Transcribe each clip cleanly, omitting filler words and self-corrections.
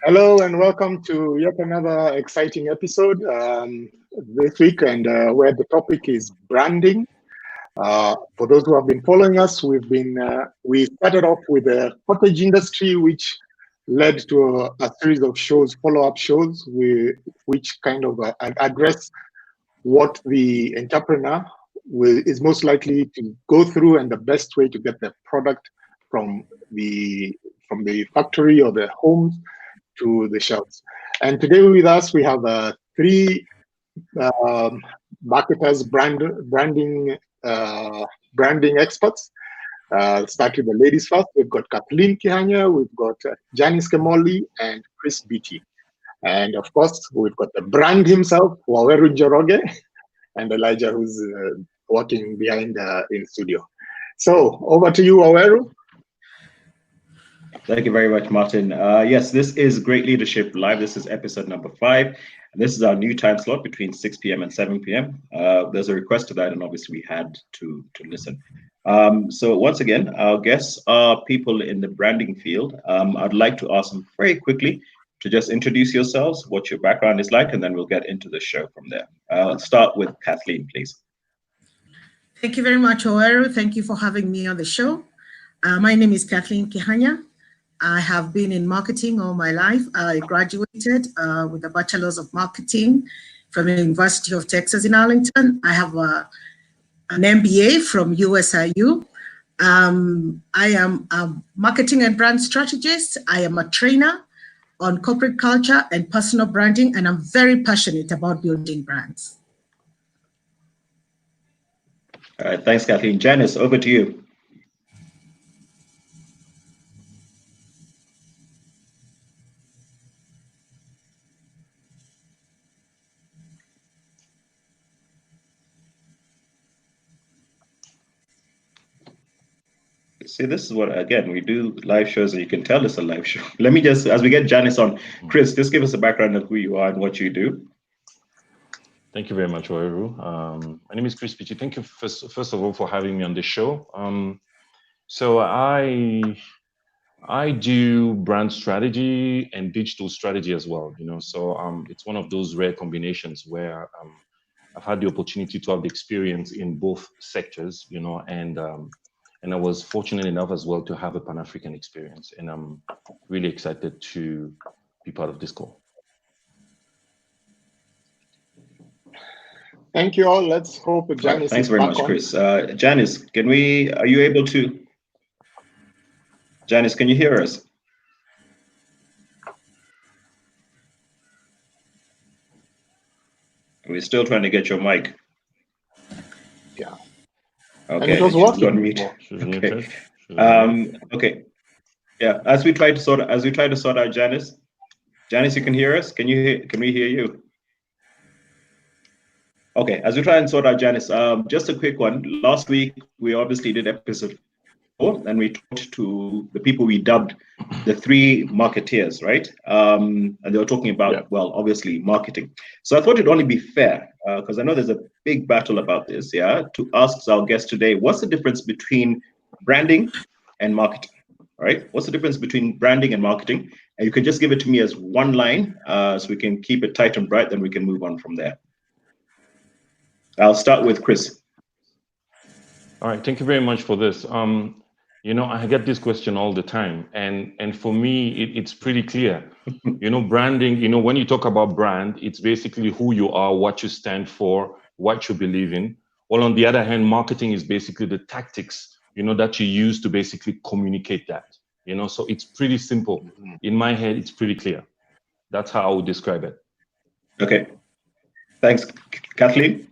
Hello and welcome to yet another exciting episode this week, and where the topic is branding. For those who have been following us, we started off with the cottage industry, which led to a series of shows, follow-up shows, which kind of address what the entrepreneur is most likely to go through and the best way to get the product from the factory or the homes to the shelves. And today with us, we have three marketers, branding experts. Start with the ladies first. We've got Kathleen Kihanya, we've got Janice Kemoli, and Chris Beatty. And of course, we've got the brand himself, Waweru Njoroge, and Elijah, who's working behind in studio. So over to you, Waweru. Thank you very much, Martin. Yes, this is Great Leadership Live. This is episode number 5. And this is our new time slot between 6 p.m. and 7 p.m. There's a request to that, and obviously we had to listen. So once again, our guests are people in the branding field. I'd like to ask them very quickly to just introduce yourselves, what your background is like, and then we'll get into the show from there. Let's start with Kathleen, please. Thank you very much, Waweru. Thank you for having me on the show. My name is Kathleen Kihanya. I have been in marketing all my life. I graduated with a Bachelor's of Marketing from the University of Texas in Arlington. I have an MBA from USIU. I am a marketing and brand strategist. I am a trainer on corporate culture and personal branding, and I'm very passionate about building brands. All right, thanks, Kathleen. Janice, over to you. See, this is what, again, we do live shows and you can tell it's a live show. Let me just, as we get Janice on, Chris, just give us a background of who you are and what you do. Thank you very much, Waweru. My name is Chris Beatty. Thank you, first of all, for having me on the show. So I do brand strategy and digital strategy as well, so it's one of those rare combinations where I've had the opportunity to have the experience in both sectors, and I was fortunate enough as well to have a Pan-African experience, and I'm really excited to be part of this call. Thank you all. Let's hope Janice. Thanks very much, Chris. Janice, are you able to? Janice, can you hear us? We're still trying to get your mic. Yeah. Okay. And it was working. Okay. Okay. Yeah. As we try to sort out Janice. Janice, you can hear us? Can we hear you? Okay. As we try and sort out Janice, just a quick one. Last week we obviously did episode 4, and we talked to the people we dubbed the 3 marketeers, right? And they were talking about, well, obviously marketing. So I thought it'd only be fair, because I know there's a big battle about this, to ask our guest today, what's the difference between branding and marketing, right? What's the difference between branding and marketing? And you can just give it to me as one line, so we can keep it tight and bright, then we can move on from there. I'll start with Chris. All right, thank you very much for this. I get this question all the time, and for me, it's pretty clear. Branding, when you talk about brand, it's basically who you are, what you stand for, what you believe in. While on the other hand, marketing is basically the tactics, that you use to basically communicate that, so it's pretty simple. In my head, it's pretty clear. That's how I would describe it. Okay, thanks. Kathleen?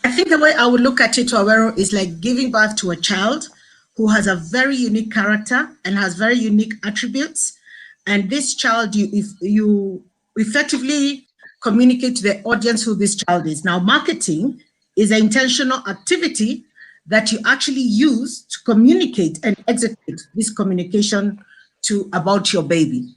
I think the way I would look at it, Waweru, is like giving birth to a child who has a very unique character and has very unique attributes. And this child, you effectively communicate to the audience who this child is. Now, marketing is an intentional activity that you actually use to communicate and execute this communication about your baby.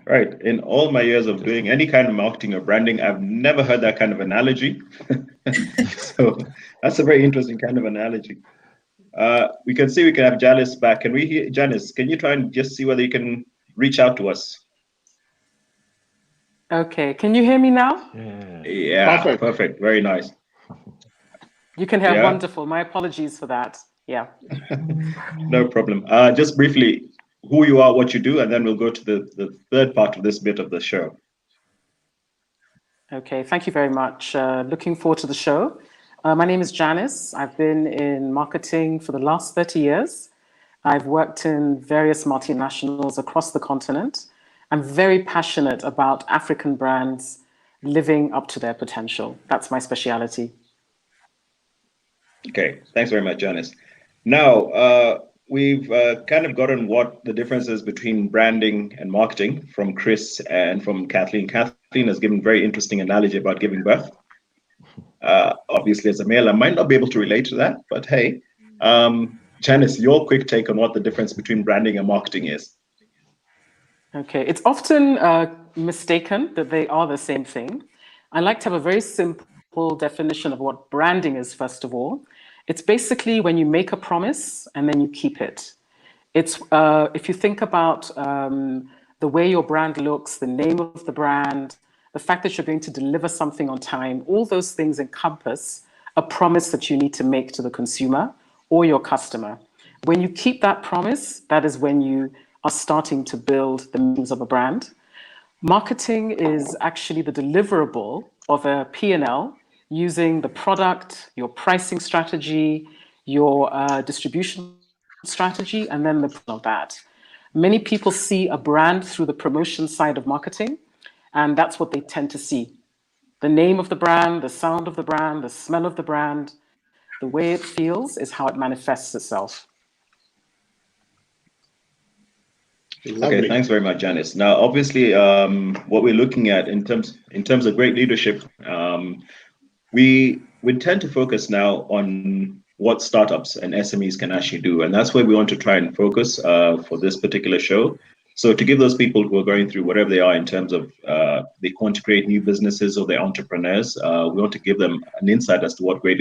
Right. In all my years of doing any kind of marketing or branding, I've never heard that kind of analogy. So that's a very interesting kind of analogy. We can see we can have Janice back. Can we hear Janice? Can you try and just see whether you can reach out to us? Okay, can you hear me now? Yeah, perfect. Very nice. You can hear, wonderful. My apologies for that. Yeah. No problem. Just briefly, who you are, what you do, and then we'll go to the third part of this bit of the show. Okay, thank you very much. Looking forward to the show. My name is Janice. I've been in marketing for the last 30 years. I've worked in various multinationals across the continent. I'm very passionate about African brands living up to their potential. That's my speciality. Okay, thanks very much, Janice. Now, we've kind of gotten what the difference is between branding and marketing from Chris and from Kathleen. Kathleen has given a very interesting analogy about giving birth. Obviously, as a male, I might not be able to relate to that, but hey, Janice, your quick take on what the difference between branding and marketing is. Okay, it's often mistaken that they are the same thing. I like to have a very simple definition of what branding is, first of all. It's basically when you make a promise and then you keep it. It's if you think about the way your brand looks, the name of the brand, the fact that you're going to deliver something on time, all those things encompass a promise that you need to make to the consumer or your customer. When you keep that promise, that is when you are starting to build the means of a brand. Marketing is actually the deliverable of a P&L using the product, your pricing strategy, your distribution strategy, and then the of that. Many people see a brand through the promotion side of marketing, and that's what they tend to see. The name of the brand, the sound of the brand, the smell of the brand, the way it feels is how it manifests itself. Lovely. Okay, thanks very much, Janice. Now, obviously, what we're looking at in terms of great leadership, we tend to focus now on what startups and SMEs can actually do, and that's where we want to try and focus for this particular show. So to give those people who are going through whatever they are in terms of they want to create new businesses or they're entrepreneurs, we want to give them an insight as to what great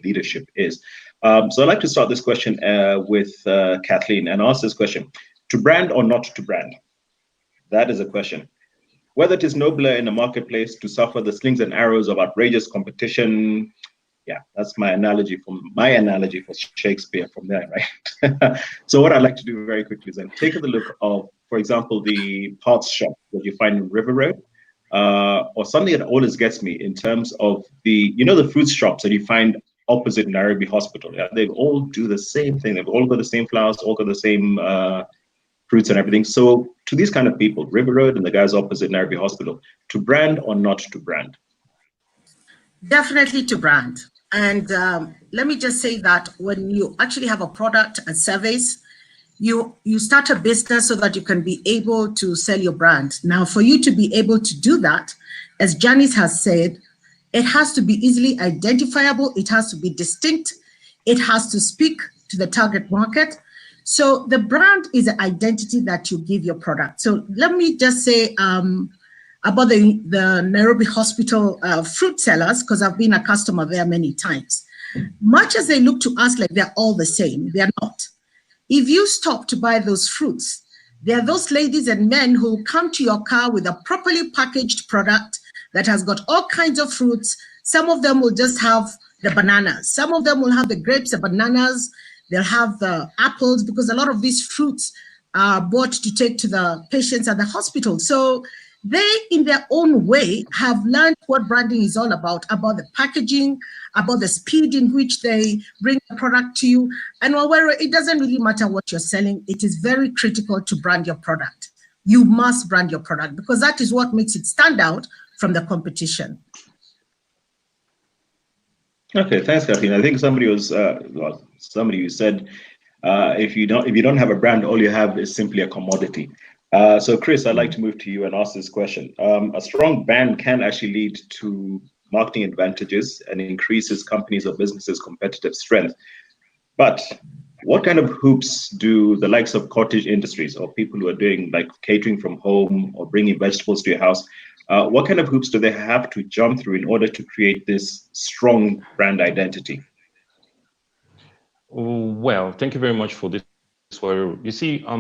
leadership is. So I'd like to start this question with Kathleen and ask this question. To brand or not to brand? That is a question. Whether it is nobler in the marketplace to suffer the slings and arrows of outrageous competition. Yeah, that's my analogy for Shakespeare from there, right? So what I'd like to do very quickly is then take a look of, for example, the parts shop that you find in River Road, or something that always gets me in terms of the fruit shops that you find opposite Nairobi Hospital. Yeah, they all do the same thing. They've all got the same flowers, all got the same fruits and everything. So to these kind of people, River Road and the guys opposite Nairobi Hospital, to brand or not to brand? Definitely to brand. And let me just say that when you actually have a product and service, you start a business so that you can be able to sell your brand. Now, for you to be able to do that, as Janice has said, it has to be easily identifiable. It has to be distinct. It has to speak to the target market. So the brand is an identity that you give your product. So let me just say about the Nairobi Hospital fruit sellers, because I've been a customer there many times. Much as they look to us like they're all the same, they're not. If you stop to buy those fruits, there are those ladies and men who come to your car with a properly packaged product that has got all kinds of fruits. Some of them will just have the bananas. Some of them will have the grapes, the bananas. They'll have the apples, because a lot of these fruits are bought to take to the patients at the hospital. So they, in their own way, have learned what branding is all about the packaging, about the speed in which they bring the product to you. And where it doesn't really matter what you're selling, it is very critical to brand your product. You must brand your product, because that is what makes it stand out from the competition. Okay, thanks, Kathleen. I think somebody was somebody who said if you don't have a brand, all you have is simply a commodity. So Chris, I'd like to move to you and ask this question. A strong brand can actually lead to marketing advantages and increases companies or businesses' competitive strength. But what kind of hoops do the likes of cottage industries or people who are doing like catering from home or bringing vegetables to your house, what kind of hoops do they have to jump through in order to create this strong brand identity? Well, thank you very much for this. You see, I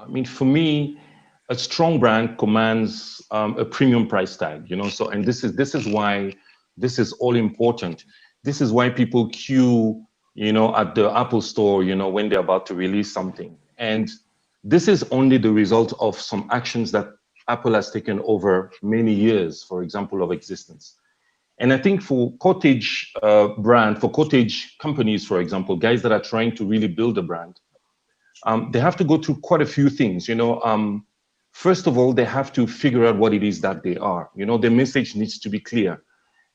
mean, for me, a strong brand commands a premium price tag, you know. So, and this is why this is all important. This is why people queue, you know, at the Apple Store, you know, when they're about to release something. And this is only the result of some actions that Apple has taken over many years, for example, of existence. And I think for cottage for cottage companies, for example, guys that are trying to really build a brand, they have to go through quite a few things. You know, first of all, they have to figure out what it is that they are. You know, the message needs to be clear.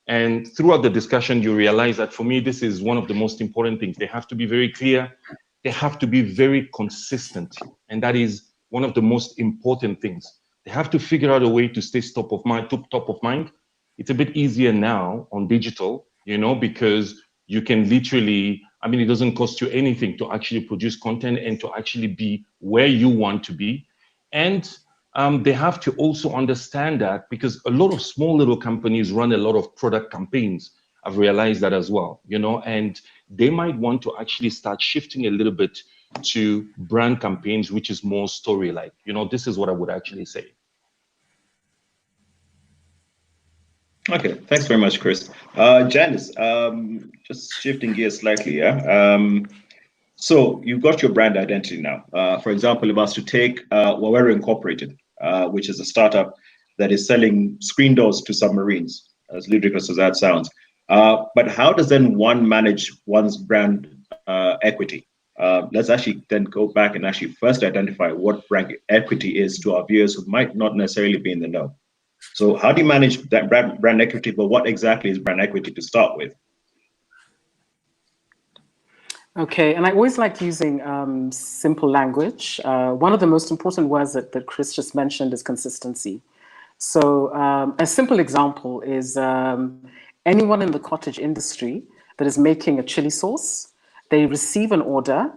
And throughout the discussion, you realize that for me, this is one of the most important things. They have to be very clear. They have to be very consistent. And that is one of the most important things. They have to figure out a way to stay top of mind. It's a bit easier now on digital, you know, because you can literally, I mean, it doesn't cost you anything to actually produce content and to actually be where you want to be. And they have to also understand that, because a lot of small little companies run a lot of product campaigns. I've realized that as well, you know, and they might want to actually start shifting a little bit to brand campaigns, which is more story-like. You know, this is what I would actually say. Okay, thanks very much, Chris. Janice, just shifting gears slightly, yeah. So you've got your brand identity now. For example, if I was to take Wawero Incorporated, which is a startup that is selling screen doors to submarines, as ludicrous as that sounds. But how does then one manage one's brand equity? Let's actually then go back and actually first identify what brand equity is to our viewers who might not necessarily be in the know. So how do you manage that brand equity, but what exactly is brand equity to start with? Okay, and I always like using simple language. One of the most important words that Chris just mentioned is consistency. So a simple example is anyone in the cottage industry that is making a chili sauce, they receive an order.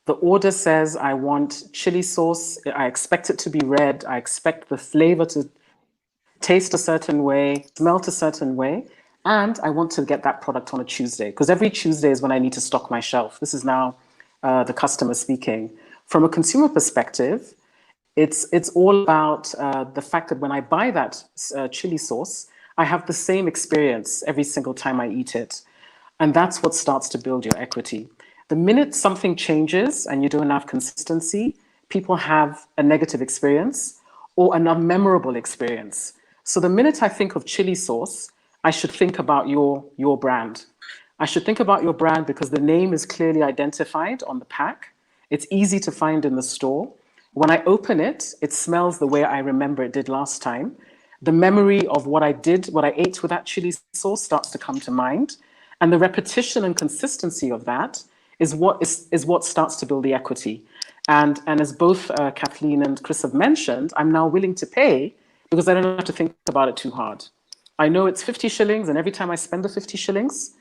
The order says, I want chili sauce. I expect it to be red. I expect the flavor to taste a certain way, smell a certain way. And I want to get that product on a Tuesday, because every Tuesday is when I need to stock my shelf. This is now the customer speaking. From a consumer perspective, it's all about the fact that when I buy that chili sauce, I have the same experience every single time I eat it. And that's what starts to build your equity. The minute something changes and you don't have consistency, people have a negative experience or an unmemorable experience. So the minute I think of chili sauce, I should think about your brand. I should think about your brand because the name is clearly identified on the pack. It's easy to find in the store. When I open it, it smells the way I remember it did last time. The memory of what I ate with that chili sauce starts to come to mind. And the repetition and consistency of that is what starts to build the equity. And as both Kathleen and Chris have mentioned, I'm now willing to pay because I don't have to think about it too hard. I know it's 50 shillings, and every time I spend the 50 shillings,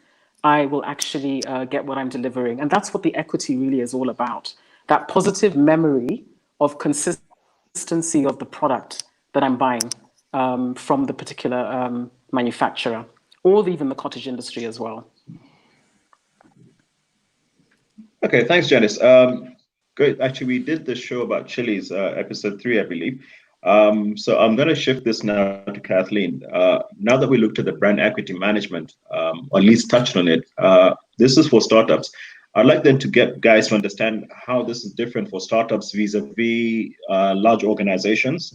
I will actually get what I'm delivering. And that's what the equity really is all about. That positive memory of consistency of the product that I'm buying from the particular manufacturer, or even the cottage industry as well. Okay, thanks, Janice. Great. Actually, we did the show about chilies, episode 3, I believe. So I'm going to shift this now to Kathleen. Now that we looked at the brand equity management, or at least touched on it, this is for startups. I'd like them to get guys to understand how this is different for startups vis-a-vis large organizations.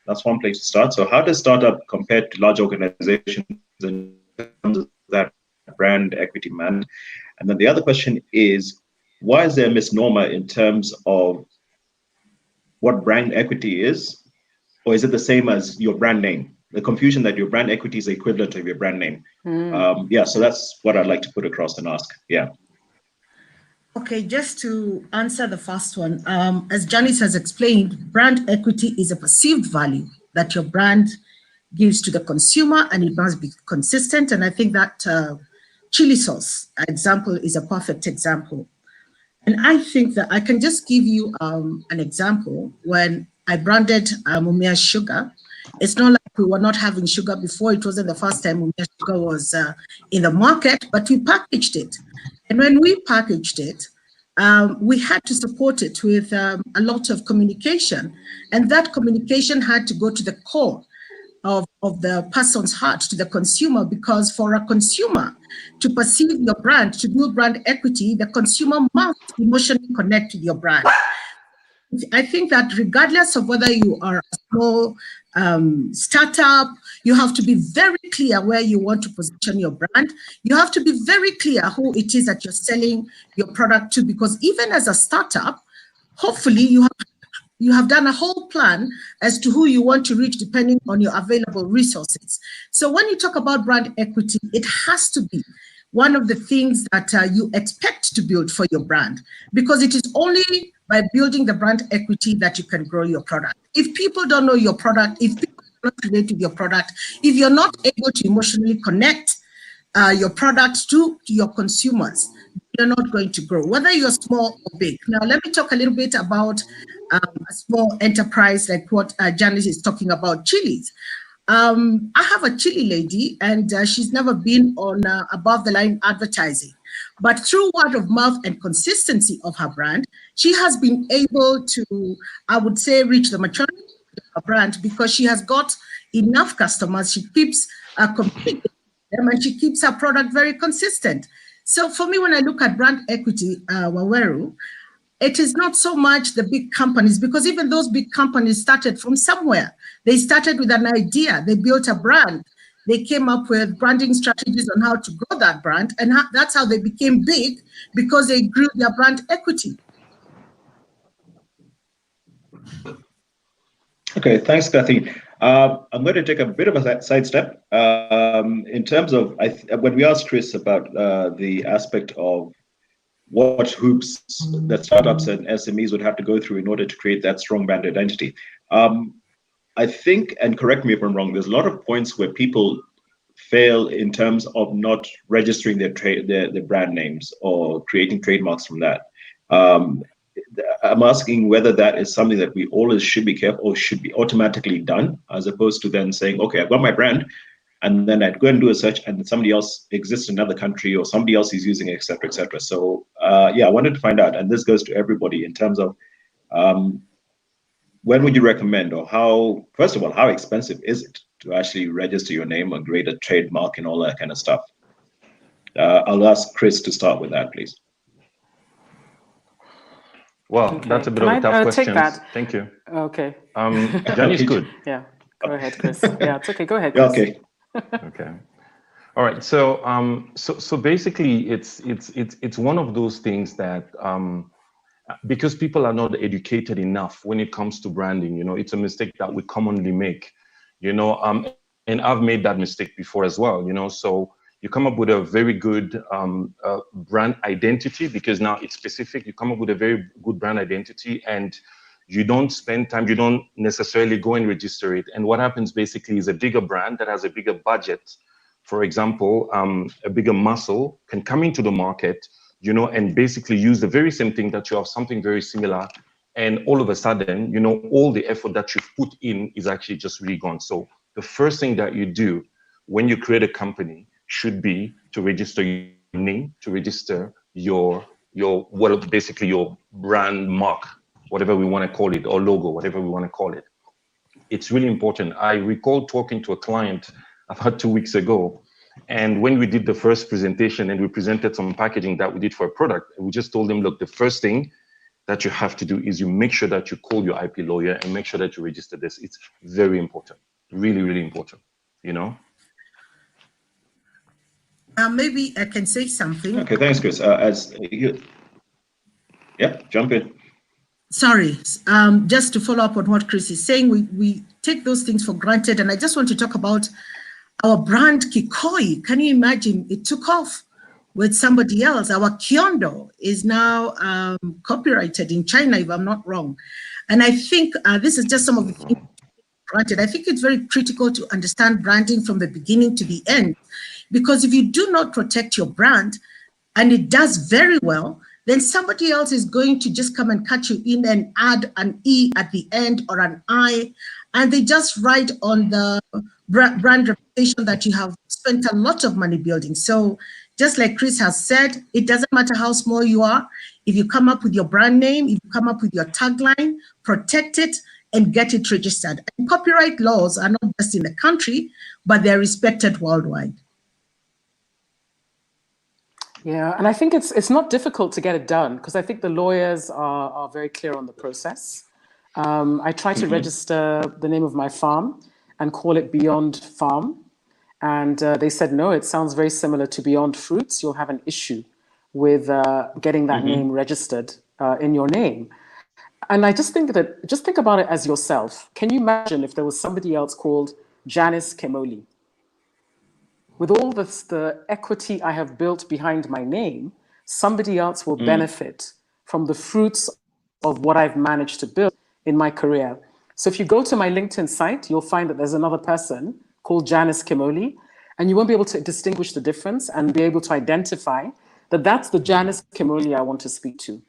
That's one place to start. So how does startup compare to large organizations in terms of that brand equity management? And then the other question is, why is there a misnomer in terms of what brand equity is? Or is it the same as your brand name? The confusion that your brand equity is the equivalent of your brand name. Yeah, so that's what I'd like to put across and ask. Yeah. Okay, just to answer the first one, as Janice has explained, brand equity is a perceived value that your brand gives to the consumer, and it must be consistent. And I think that chili sauce example is a perfect example. And I think that I can just give you an example. When I branded Mumia Sugar, it's not like we were not having sugar before. It wasn't the first time Mumia Sugar was in the market, but we packaged it. And when we packaged it, we had to support it with a lot of communication. And that communication had to go to the core of the person's heart, to the consumer, because for a consumer to perceive your brand, to build brand equity, the consumer must emotionally connect with your brand. I think that regardless of whether you are a small startup, you have to be very clear where you want to position your brand. You have to be very clear who it is that you're selling your product to, because even as a startup, hopefully you have done a whole plan as to who you want to reach depending on your available resources. So when you talk about brand equity, it has to be one of the things that you expect to build for your brand, because it is only by building the brand equity that you can grow your product. If people don't know your product, if people don't relate with your product, if you're not able to emotionally connect your product to your consumers, you're not going to grow, whether you're small or big. Now, let me talk a little bit about a small enterprise like what Janice is talking about, Chili's. I have a chili lady, and she's never been on above the line advertising. But through word of mouth and consistency of her brand, she has been able to, I would say, reach the maturity of her brand, because she has got enough customers. She keeps competing with them, and she keeps her product very consistent. So for me, when I look at brand equity, Waweru, it is not so much the big companies, because even those big companies started from somewhere. They started with an idea, they built a brand, they came up with branding strategies on how to grow that brand, and that's how they became big, because they grew their brand equity. Okay, thanks, Kathy. I'm going to take a bit of a sidestep in terms of when we asked Chris about the aspect of what hoops that startups and SMEs would have to go through in order to create that strong brand identity. I think, and correct me if I'm wrong, there's a lot of points where people fail in terms of not registering their brand names or creating trademarks from that. I'm asking whether that is something that we always should be careful or should be automatically done, as opposed to then saying, okay, I've got my brand, and then I'd go and do a search, and somebody else exists in another country, or somebody else is using it, et cetera, et cetera. So yeah, I wanted to find out, and this goes to everybody in terms of when would you recommend, or how, first of all, how expensive is it to actually register your name or create a trademark and all that kind of stuff? I'll ask Chris to start with that, please. Well, Okay. that's a bit of a tough question. Take that? Thank you. Okay. Janice, good. Yeah, go ahead, Chris. Yeah, it's okay. Go ahead, Chris. Okay. Okay. All right. So so basically, it's one of those things that because people are not educated enough when it comes to branding, you know, it's a mistake that we commonly make, you know, and I've made that mistake before as well, you know. So you come up with a very good brand identity, because now it's specific. You come up with a very good brand identity, and you don't spend time, you don't necessarily go and register it. And what happens basically is a bigger brand that has a bigger budget, for example, a bigger muscle can come into the market, you know, and basically use the very same thing that you have something very similar. And all of a sudden, you know, all the effort that you've put in is actually just really gone. So the first thing that you do when you create a company should be to register your name, to register your well, basically your brand mark, whatever we want to call it, or logo, whatever we want to call it. It's really important. I recall talking to a client about 2 weeks ago, and when we did the first presentation and we presented some packaging that we did for a product, we just told them, look, the first thing that you have to do is you make sure that you call your IP lawyer and make sure that you register this. It's very important, really, really important, you know? Maybe I can say something. Okay, thanks, Chris. Yeah, jump in. Sorry, just to follow up on what Chris is saying, we take those things for granted, and I just want to talk about our brand Kikoi. Can you imagine? It took off with somebody else. Our Kyondo is now copyrighted in China, if I'm not wrong. And I think this is just some of the things granted. I think it's very critical to understand branding from the beginning to the end, because if you do not protect your brand and it does very well, then somebody else is going to just come and cut you in and add an E at the end or an I, and they just ride on the brand reputation that you have spent a lot of money building. So Just like Chris has said, it doesn't matter how small you are. If you come up with your brand name, if you come up with your tagline, protect it and get it registered. And copyright laws are not just in the country, but they're respected worldwide. Yeah, and I think it's not difficult to get it done because I think the lawyers are very clear on the process. I tried to register the name of my farm and call it Beyond Farm. And they said, no, it sounds very similar to Beyond Fruits. You'll have an issue with getting that name registered in your name. And I just think about it as yourself. Can you imagine if there was somebody else called Janice Kemoli? With all the equity I have built behind my name, somebody else will benefit from the fruits of what I've managed to build in my career. So if you go to my LinkedIn site, you'll find that there's another person called Janice Kemoli, and you won't be able to distinguish the difference and be able to identify that that's the Janice Kemoli I want to speak to.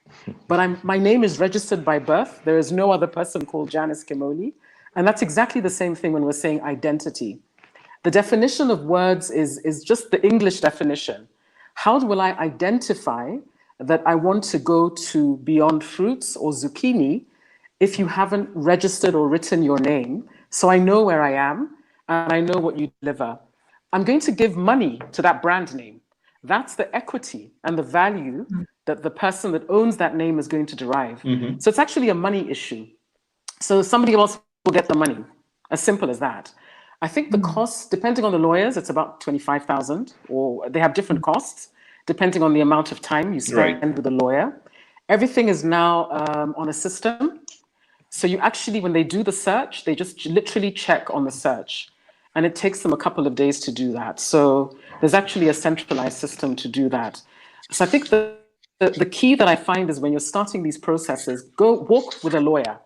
But my name is registered by birth. There is no other person called Janice Kemoli. And that's exactly the same thing when we're saying identity. The definition of words is just the English definition. How will I identify that I want to go to Beyond Fruits or Zucchini if you haven't registered or written your name? So I know where I am and I know what you deliver. I'm going to give money to that brand name. That's the equity and the value that the person that owns that name is going to derive. So it's actually a money issue. So somebody else will get the money, as simple as that. I think the cost, depending on the lawyers, it's about 25,000, or they have different costs, depending on the amount of time you spend with a lawyer. Everything is now on a system. So you actually, when they do the search, they just literally check on the search. And it takes them a couple of days to do that. So there's actually a centralized system to do that. So I think the key that I find is when you're starting these processes, go walk with a lawyer.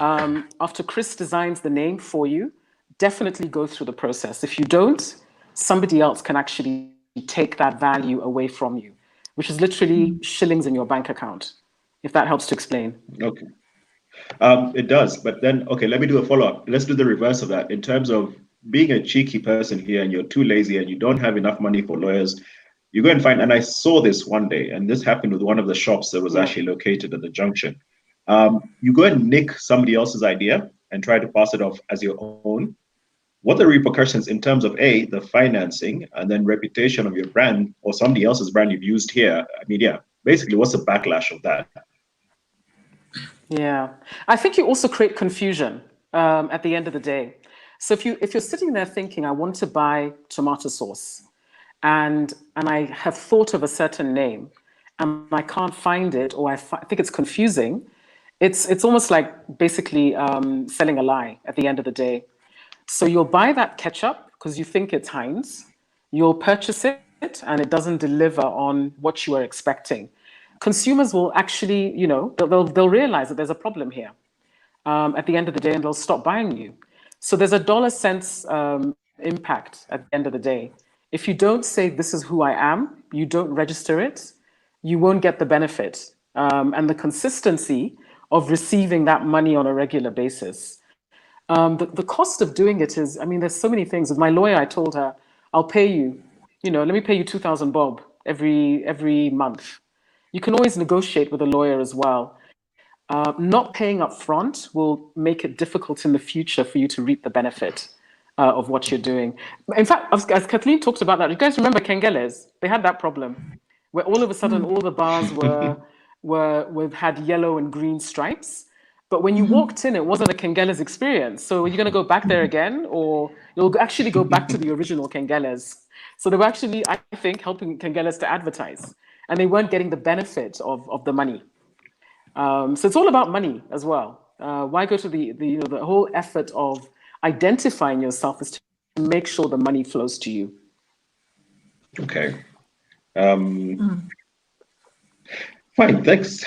After Chris designs the name for you, definitely go through the process. If you don't, somebody else can actually take that value away from you, which is literally shillings in your bank account, if that helps to explain. Okay. It does, but then, okay, let me do a follow-up. Let's do the reverse of that. In terms of being a cheeky person here and you're too lazy and you don't have enough money for lawyers, you go and find, and I saw this one day, and this happened with one of the shops that was actually located at the junction. You go and nick somebody else's idea and try to pass it off as your own. What are the repercussions in terms of A, the financing, and then reputation of your brand or somebody else's brand you've used here? I mean, yeah, basically, what's the backlash of that? Yeah, I think you also create confusion at the end of the day. So if you're sitting there thinking, I want to buy tomato sauce, and I have thought of a certain name, and I can't find it, or I think it's confusing, it's almost like basically selling a lie at the end of the day. So you'll buy that ketchup because you think it's Heinz. You'll purchase it, and it doesn't deliver on what you are expecting. Consumers will actually, they'll realize that there's a problem here at the end of the day, and they'll stop buying you. So there's a $0.00 impact at the end of the day. If you don't say, this is who I am, you don't register it, you won't get the benefit and the consistency of receiving that money on a regular basis. The cost of doing it is, I mean, there's so many things. With my lawyer, I told her, I'll pay you, let me pay you 2,000 bob every month. You can always negotiate with a lawyer as well. Not paying up front will make it difficult in the future for you to reap the benefit of what you're doing. In fact, as Kathleen talked about that, you guys remember Kengeles? They had that problem where all of a sudden all the bars had yellow and green stripes. But when you walked in, it wasn't a Kengeles experience. So you're going to go back there again, or you'll actually go back to the original Kengeles. So they were actually, I think, helping Kengeles to advertise, and they weren't getting the benefit of the money. So it's all about money as well. Why go to the whole effort of identifying yourself is to make sure the money flows to you. Okay. Fine, thanks.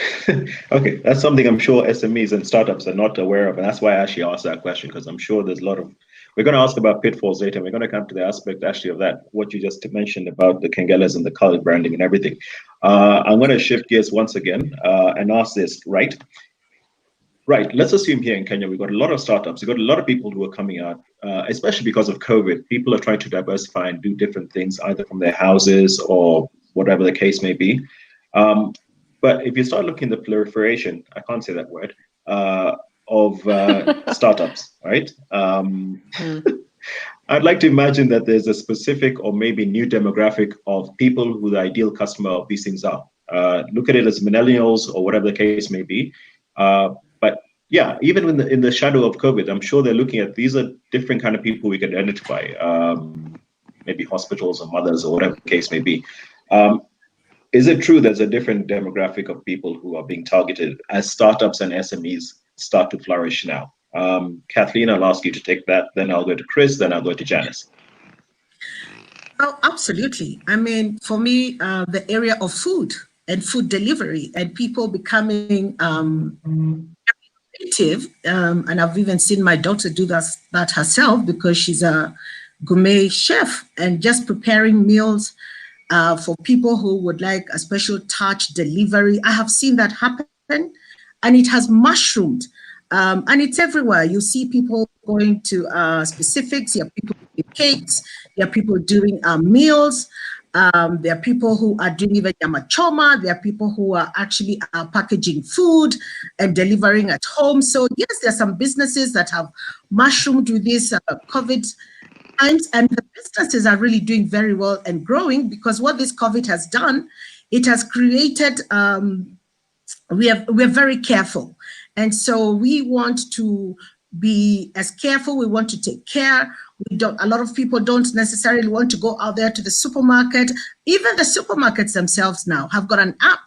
Okay, that's something I'm sure SMEs and startups are not aware of, and that's why I actually asked that question, because I'm sure there's a lot of, we're going to ask about pitfalls later, and we're going to come to the aspect actually of that, what you just mentioned about the Kengeles and the color branding and everything. I'm going to shift gears once again and ask this, right? Right. Let's assume here in Kenya, we've got a lot of startups. We've got a lot of people who are coming out, especially because of COVID. People are trying to diversify and do different things, either from their houses or whatever the case may be. But if you start looking at the proliferation, I can't say that word, of startups, right? I'd like to imagine that there's a specific or maybe new demographic of people who the ideal customer of these things are. Look at it as millennials or whatever the case may be. But yeah, even in the shadow of COVID, I'm sure they're looking at these are different kind of people we can identify, maybe hospitals or mothers or whatever the case may be. Is it true there's a different demographic of people who are being targeted as startups and SMEs start to flourish now? Kathleen, I'll ask you to take that. Then I'll go to Chris. Then I'll go to Janice. Oh, absolutely. I mean, for me, the area of food and food delivery and people becoming creative, and I've even seen my daughter do that herself because she's a gourmet chef and just preparing meals for people who would like a special touch delivery. I have seen that happen, and it has mushroomed. And it's everywhere. You see people going to specifics. You have people doing cakes. There are people doing meals. There are people who are doing even yamachoma. There are people who are actually packaging food and delivering at home. So yes, there are some businesses that have mushroomed with this COVID times, and the businesses are really doing very well and growing because what this COVID has done, it has created. We're very careful. And so we want to be as careful. We want to take care. A lot of people don't necessarily want to go out there to the supermarket. Even the supermarkets themselves now have got an app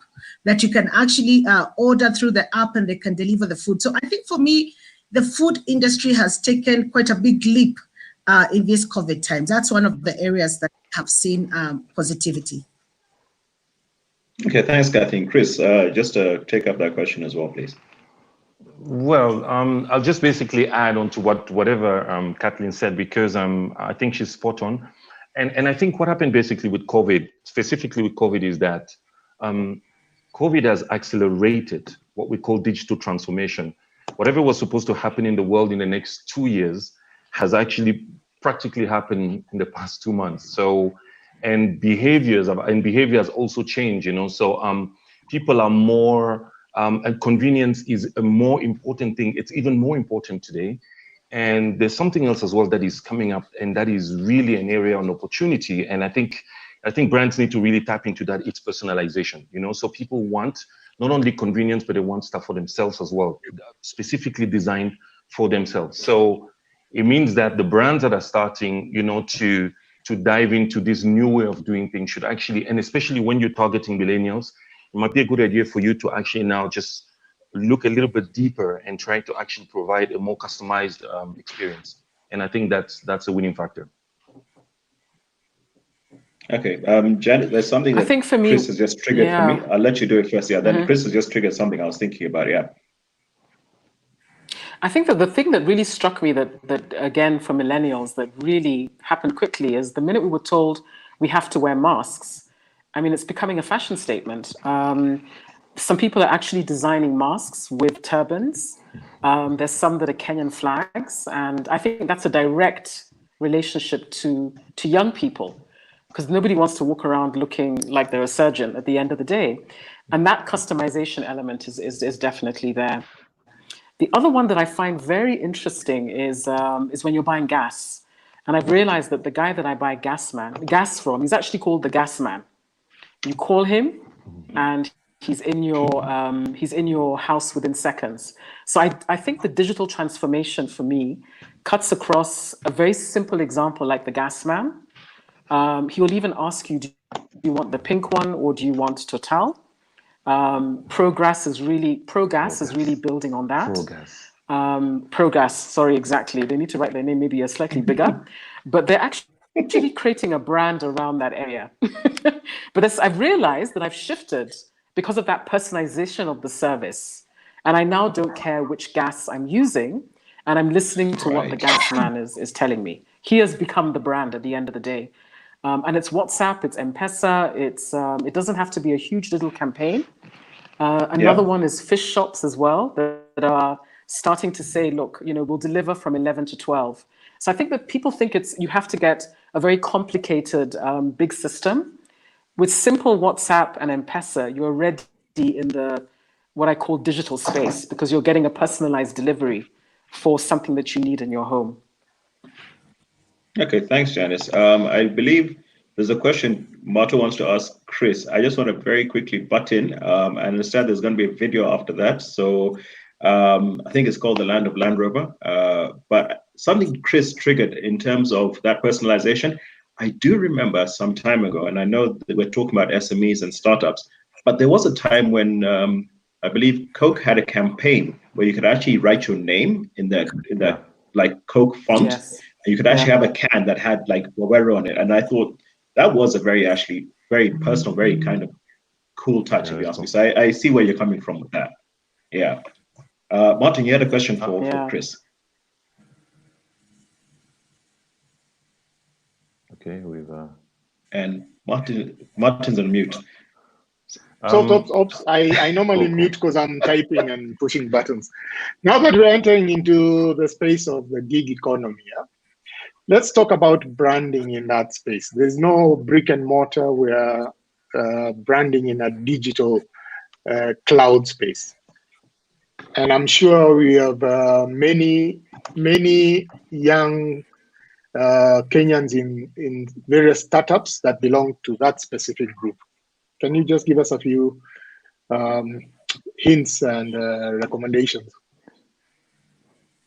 that you can actually order through the app and they can deliver the food. So I think for me, the food industry has taken quite a big leap in these COVID times. That's one of the areas that have seen positivity. Okay, thanks, Kathleen. Chris, just to take up that question as well, please. Well, I'll just basically add on to whatever Kathleen said, because I think she's spot on. And I think what happened basically with COVID, specifically with COVID, is that COVID has accelerated what we call digital transformation. Whatever was supposed to happen in the world in the next 2 years has actually practically happened in the past 2 months. So, and behavior has also changed, so people are more, and convenience is a more important thing. It's even more important today. And there's something else as well that is coming up, and that is really an area of opportunity. And I think brands need to really tap into that. It's personalization, so people want not only convenience, but they want stuff for themselves as well, specifically designed for themselves. So it means that the brands that are starting, to dive into this new way of doing things should actually, and especially when you're targeting millennials, it might be a good idea for you to actually now just look a little bit deeper and try to actually provide a more customized experience. And I think that's a winning factor. Okay, Janet, there's something that I think for me, Chris has just triggered for me. I'll let you do it first. Yeah, then Chris has just triggered something I was thinking about. Yeah. I think that the thing that really struck me that again, for millennials, that really happened quickly is the minute we were told we have to wear masks. I mean, it's becoming a fashion statement. Some people are actually designing masks with turbans. There's some that are Kenyan flags. And I think that's a direct relationship to young people, because nobody wants to walk around looking like they're a surgeon at the end of the day. And that customization element is definitely there. The other one that I find very interesting is when you're buying gas. And I've realized that the guy that I buy gas from, he's actually called the gas man. You call him and he's in your house within seconds. So I think the digital transformation for me cuts across a very simple example like the gas man. He will even ask you, do you want the pink one or do you want Total? Progas is really building on that. Progas, sorry, exactly. They need to write their name maybe a slightly bigger, but they're actually creating a brand around that area. But I've realized that I've shifted because of that personalization of the service. And I now don't care which gas I'm using, and I'm listening to what the gas man is telling me. He has become the brand at the end of the day. And it's WhatsApp, it's M-Pesa, it doesn't have to be a huge little campaign. Another one is fish shops as well that are starting to say, look, we'll deliver from 11 to 12. So I think that people think you have to get a very complicated, big system. With simple WhatsApp and M-Pesa, you're already in the, what I call digital space, because you're getting a personalized delivery for something that you need in your home. Okay, thanks, Janice. I believe there's a question Marto wants to ask Chris. I just want to very quickly butt in. I understand there's going to be a video after that. So I think it's called The Land of Land Rover. But something Chris triggered in terms of that personalization, I do remember some time ago, and I know that we're talking about SMEs and startups, but there was a time when I believe Coke had a campaign where you could actually write your name in that like Coke font. Yes. And you could actually have a can that had like Wawero on it. And I thought that was a very personal, very kind of cool touch, if you ask me. So I see where you're coming from with that. Yeah. Martin, you had a question for Chris. Okay, we've and Martin's on mute. Oops. I normally mute because I'm typing and pushing buttons. Now that we're entering into the space of the gig economy, let's talk about branding in that space. There's no brick and mortar. We're branding in a digital cloud space. And I'm sure we have many young Kenyans in various startups that belong to that specific group. Can you just give us a few hints and recommendations?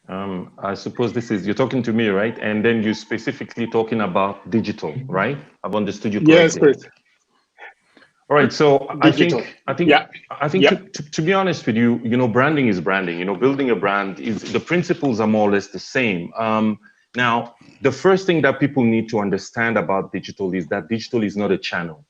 I suppose you're talking to me, right? And then you're specifically talking about digital, right? I've understood you correctly. Yes, Chris. All right, so digital. I think to be honest with you, branding is branding. Building a brand the principles are more or less the same. Now, the first thing that people need to understand about digital is that digital is not a channel.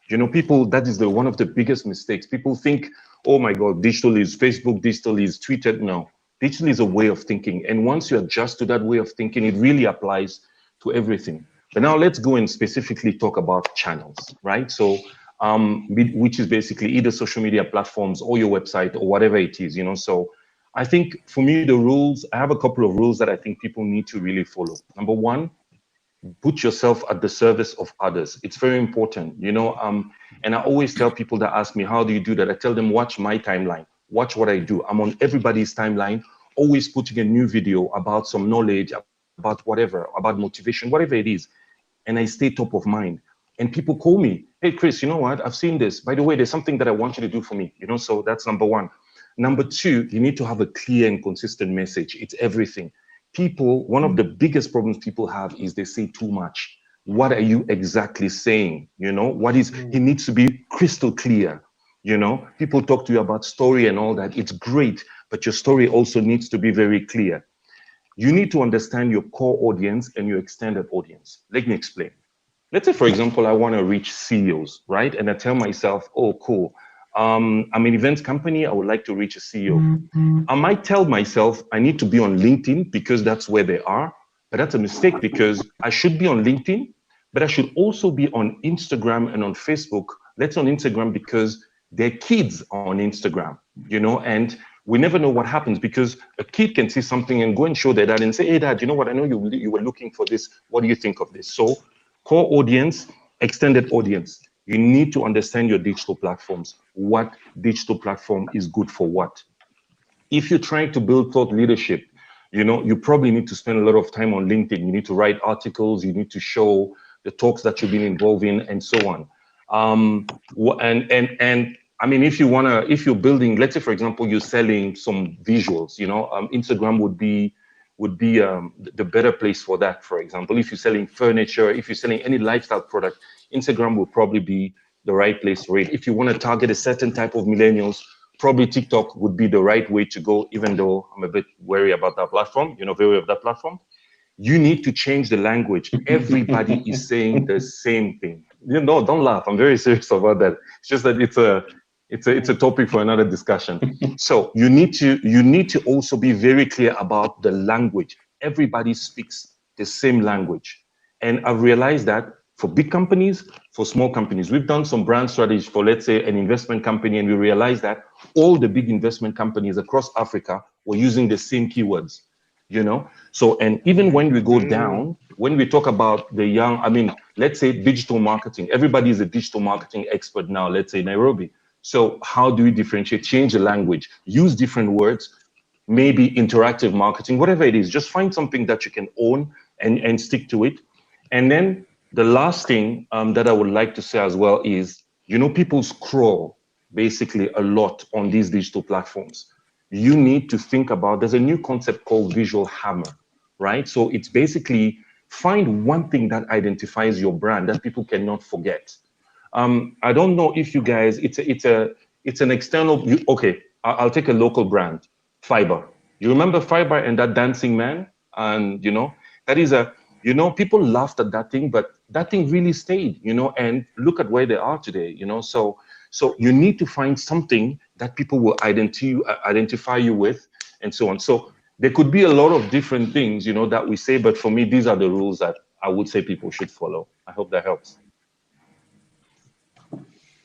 That is one of the biggest mistakes. People think, oh my God, digital is Facebook, digital is Twitter. No, digital is a way of thinking. And once you adjust to that way of thinking, it really applies to everything. But now let's go and specifically talk about channels, right? So, which is basically either social media platforms or your website or whatever it is, So I think for me, I have a couple of rules that I think people need to really follow. Number one, put yourself at the service of others. It's very important, and I always tell people that ask me, how do you do that? I tell them, watch my timeline, watch what I do. I'm on everybody's timeline, always putting a new video about some knowledge, about whatever, about motivation, whatever it is. And I stay top of mind. And people call me, hey, Chris, you know what? I've seen this. By the way, there's something that I want you to do for me, So that's number one. Number two, you need to have a clear and consistent message. It's everything. One of the biggest problems people have is they say too much. What are you exactly saying? It needs to be crystal clear. People talk to you about story and all that. It's great, but your story also needs to be very clear. You need to understand your core audience and your extended audience. Let me explain. Let's say, for example, I want to reach CEOs, right? And I tell myself, oh, cool. I'm an events company. I would like to reach a CEO. I might tell myself I need to be on LinkedIn because that's where they are. But that's a mistake because I should be on LinkedIn, but I should also be on Instagram and on Facebook. Let's on Instagram because their kids are on Instagram, and we never know what happens because a kid can see something and go and show their dad and say, hey, Dad, you know what? I know you were looking for this. What do you think of this? So core audience, extended audience. You need to understand your digital platforms. What digital platform is good for what? If you're trying to build thought leadership, you probably need to spend a lot of time on LinkedIn. You need to write articles. You need to show the talks that you've been involved in and so on. And I mean, if you're building, let's say, for example, you're selling some visuals, Instagram would be the better place for that. For example, if you're selling furniture, if you're selling any lifestyle product, Instagram will probably be the right place for it. If you want to target a certain type of millennials, probably TikTok would be the right way to go, even though I'm a bit wary about that platform, wary of that platform. You need to change the language. Everybody is saying the same thing. Don't laugh. I'm very serious about that. It's just that it's a topic for another discussion. So you need to also be very clear about the language. Everybody speaks the same language. And I've realized that for big companies, for small companies, we've done some brand strategy for, let's say, an investment company, and we realized that all the big investment companies across Africa we're using the same keywords, you know? So, and even when we go down, when we talk about the young, I mean, let's say digital marketing, everybody is a digital marketing expert now, let's say Nairobi. So how do we differentiate, change the language, use different words, maybe interactive marketing, whatever it is, just find something that you can own and stick to it. And then the last thing that I would like to say as well is, you know, people scroll basically a lot on these digital platforms. You need to think about, there's a new concept called visual hammer, right? So it's basically find one thing that identifies your brand that people cannot forget. I don't know if you guys, it's an external, okay, I'll take a local brand, Fiber. You remember Fiber and that dancing man? And, you know, that is you know, people laughed at that thing, but that thing really stayed, you know, and look at where they are today, you know. So you need to find something that people will identify you with and so on. So there could be a lot of different things, you know, that we say, but for me, these are the rules that I would say people should follow. I hope that helps.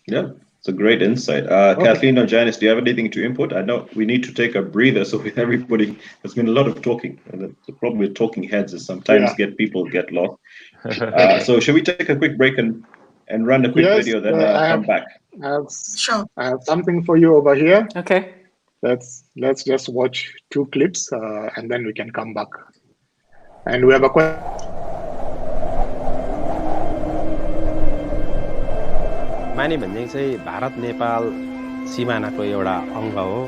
Yeah, it's a great insight. Kathleen or Janice, do you have anything to input? I know we need to take a breather, so with everybody, there's been a lot of talking. And the problem with talking heads is sometimes people get lost. So should we take a quick break and run a quick video, then come back? Sure. I have something for you over here. Okay. Let's just watch 2 clips and then we can come back. And we have a question. माने भन्ने चाहिँ भारत नेपाल सीमानाको एउटा अङ्ग हो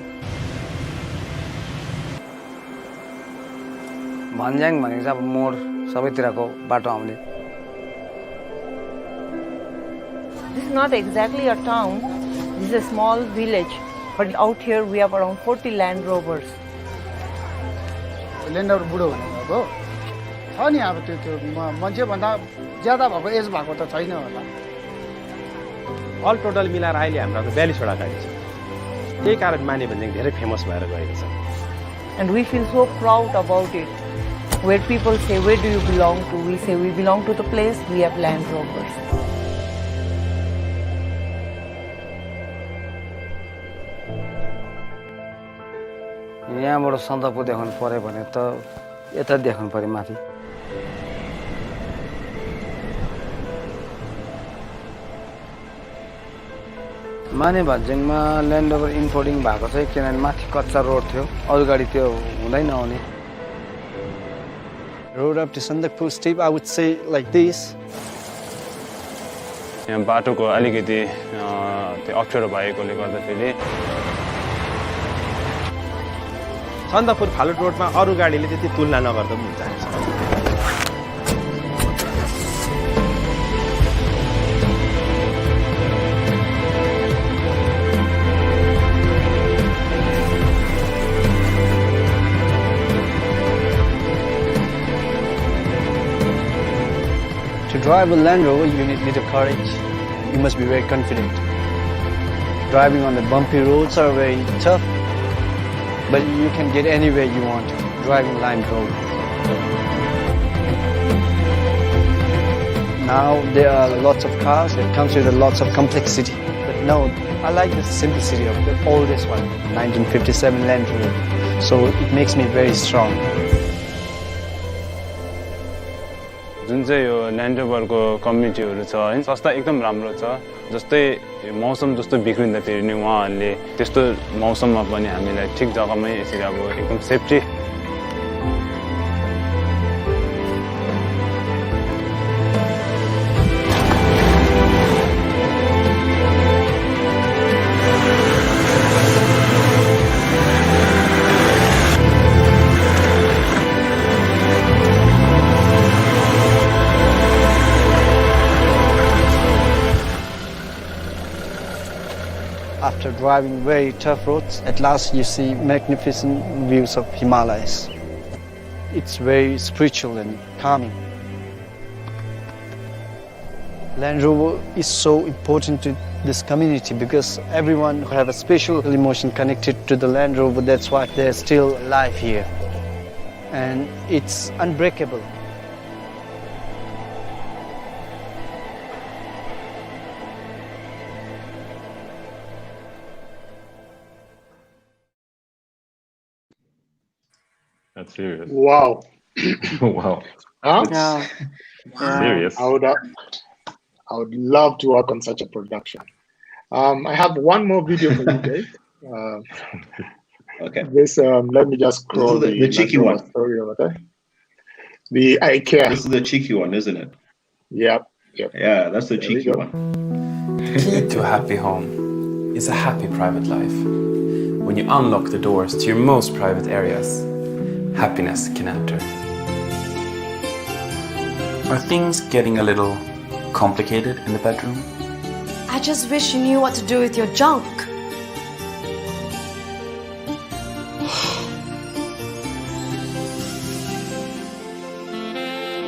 भन्ज्याङ भनेको चाहिँ अब mode सबैतिरको बाटो आउने This is not exactly a town, this is a small village, but out here we have around 40 Land Rovers. Land Rover बुढो भनेको हो छ नि अब त्यो मान्छे भन्दा ज्यादा भएको एज भएको त छैन होला अल टोटल मिलाएर अहिले हाम्रो 42 वटा गाडी छ त्यही कारण माने भन्ज्याङ धेरै फेमस भएर गएको छ And we feel so proud about it. Where people say, where do you belong to? We say, we belong to the place, we have Land Rovers. यहाँबाट सन्दकपू देखाउनु पर्यो भने त यता देखाउनु पर्यो माथि माने भन्ज्याङमा ल्यान्ड रोभर इम्पोर्टिङ भएको चाहिँ किनभने माथि कच्चा रोड थियो अरू गाडी त्यो हुँदै नआउने Road up to Sandakpur steep, I would say like this. यहाँ बाटोको अलिकति त्यो अप्ठ्यारो भएकोले गर्दाखेरि सन्दकपुर फालुट रोडमा अरू गाडीले त्यति तुलना नगर्दा पनि हुन्छ To drive a Land Rover, you need little courage. You must be very confident. Driving on the bumpy roads are very tough, but you can get anywhere you want driving Land Rover. Now there are lots of cars that comes with lots of complexity, but no, I like the simplicity of the oldest one, 1957 Land Rover. So it makes me very strong. जुन चाहिँ यो land रोभरको कम्युनिटीहरू छ हैन संस्था एकदम राम्रो छ जस्तै मौसम जस्तो बिग्रिँदाखेरि नि उहाँहरूले त्यस्तो मौसममा पनि हामीलाई ठिक जग्गामै यसरी अब एकदम safety After driving very tough roads, at last you see magnificent views of Himalayas. It's very spiritual and calming. Land Rover is so important to this community because everyone who have a special emotion connected to the Land Rover, that's why they're still alive here. And it's unbreakable. That's serious. Wow. Wow. Huh? Yeah. Serious. I would love to work on such a production. I have one more video for you guys. Okay. This let me just scroll the cheeky Land Rover one. story over there. The IKEA. This is the cheeky one, isn't it? Yep. Yeah, that's the cheeky one. The key to a happy home is a happy private life. When you unlock the doors to your most private areas, happiness can enter. Are things getting a little complicated in the bedroom? I just wish you knew what to do with your junk.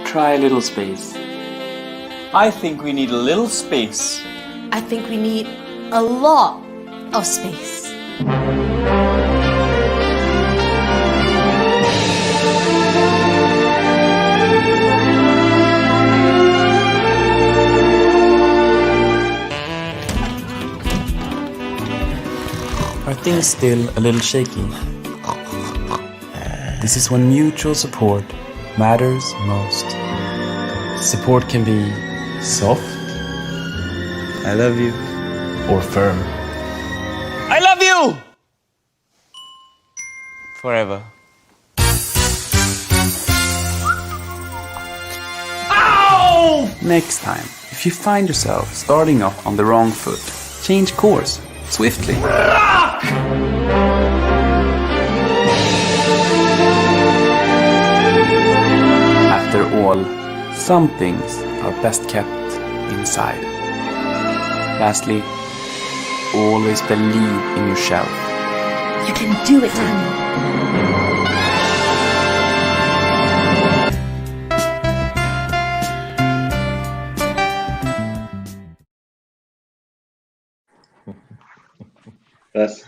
Try a little space. I think we need a little space. I think we need a lot of space. Are things still a little shaky? This is when mutual support matters most. Support can be soft, I love you, or firm. I love you! Forever. Ow! Next time, if you find yourself starting off on the wrong foot, change course swiftly. After all, some things are best kept inside. Lastly, always believe in yourself. You can do it, honey.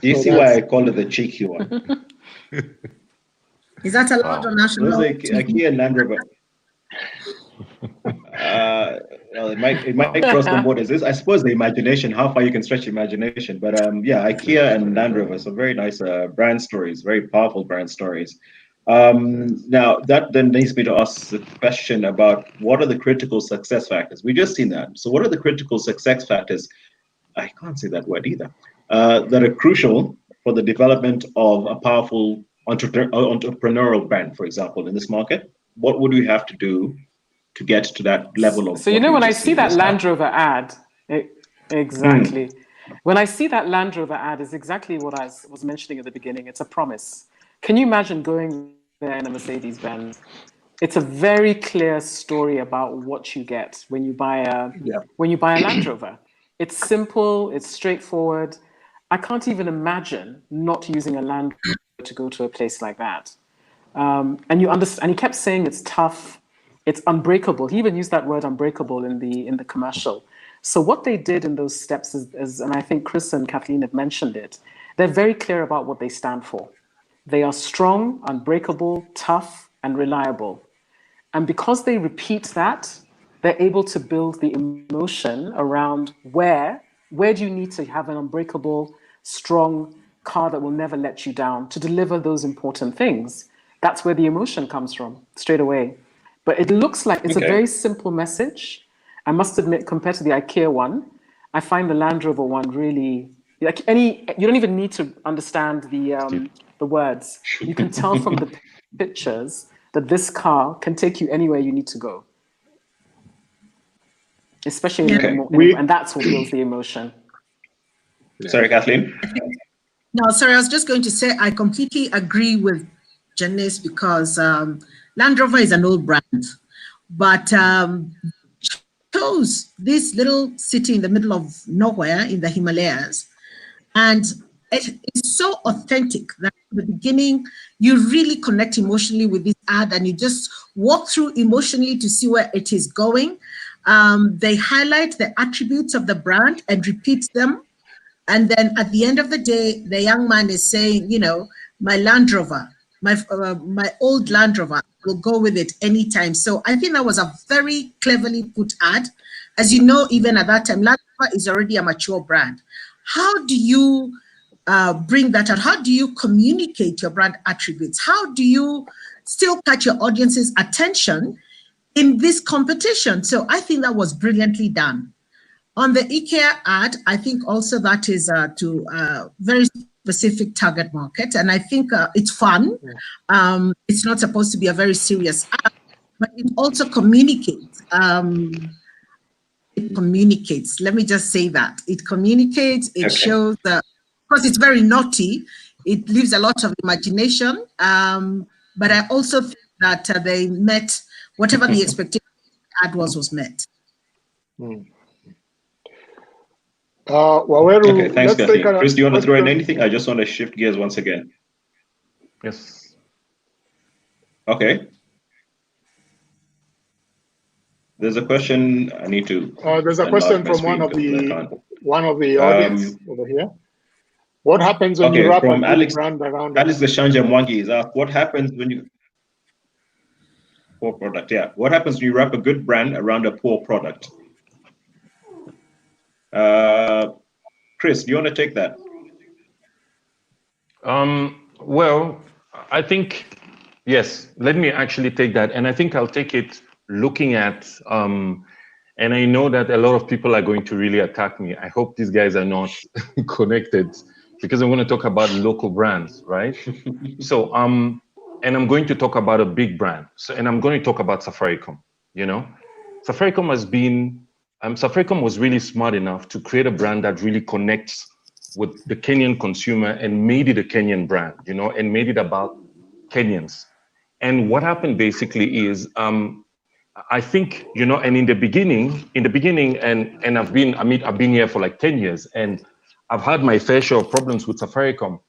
Do you see why I call it the cheeky one? Is that allowed on national? Those are IKEA and Land Rover. Well, it might cross the borders. I suppose the imagination, how far you can stretch imagination. But yeah, IKEA and Land Rover, so very nice brand stories, very powerful brand stories. Now that then leads me to ask the question about what are the critical success factors? We just seen that. So what are the critical success factors? I can't say that word either. That are crucial for the development of a powerful entrepreneurial brand, for example, in this market. What would we have to do to get to that level of? So you know, when I see that Land Rover ad, exactly. When I see that Land Rover ad, is exactly what I was mentioning at the beginning. It's a promise. Can you imagine going there in a Mercedes-Benz? It's a very clear story about what you get when you buy a Land Rover. It's simple. It's straightforward. I can't even imagine not using a Land Rover to go to a place like that. And you understand. And he kept saying it's tough. It's unbreakable. He even used that word unbreakable in the commercial. So what they did in those steps is, and I think Chris and Kathleen have mentioned it, they're very clear about what they stand for. They are strong, unbreakable, tough, and reliable. And because they repeat that, they're able to build the emotion around where do you need to have an unbreakable, strong car that will never let you down to deliver those important things. That's where the emotion comes from, straight away. But it looks like it's a very simple message. I must admit, compared to the IKEA one, I find the Land Rover one really, like you don't even need to understand the words. You can tell from the pictures that this car can take you anywhere you need to go. Especially and that's what builds the emotion. Sorry, Kathleen. No, sorry, I was just going to say I completely agree with Janice because Land Rover is an old brand, but chose this little city in the middle of nowhere in the Himalayas, and it is so authentic that at the beginning you really connect emotionally with this ad, and you just walk through emotionally to see where it is going. They highlight the attributes of the brand and repeat them. And then at the end of the day, the young man is saying, you know, my Land Rover, my old Land Rover, will go with it anytime. So I think that was a very cleverly put ad. As you know, even at that time, Land Rover is already a mature brand. How do you bring that out? How do you communicate your brand attributes? How do you still catch your audience's attention in this competition? So I think that was brilliantly done. On the IKEA ad, I think also that is to very specific target market. And I think it's fun. It's not supposed to be a very serious ad, but it also communicates. It communicates. Let me just say that. It communicates, it shows, because it's very naughty, it leaves a lot of imagination. But I also think that they met whatever the expectation ad was met. Okay, thanks, Kathy. Chris, do you want to throw in anything? I just want to shift gears once again. Yes. Okay. There's a question I need to. There's a question from one of the audience over here. What happens when you wrap a good brand around Alex Gashanja Mwangi is asked, what happens when you poor product? Yeah. What happens when you wrap a good brand around a poor product? Chris, do you want to take that? Well, I think, yes, let me actually take that. And I think I'll take it looking at, and I know that a lot of people are going to really attack me. I hope these guys are not connected, because I'm going to talk about local brands, right? So, and I'm going to talk about a big brand. So, and I'm going to talk about Safaricom, you know? Safaricom has been, Safaricom was really smart enough to create a brand that really connects with the Kenyan consumer and made it a Kenyan brand, you know, and made it about Kenyans. And what happened basically is, I think, you know, and in the beginning, and I've been here for like 10 years, and I've had my fair share of problems with Safaricom.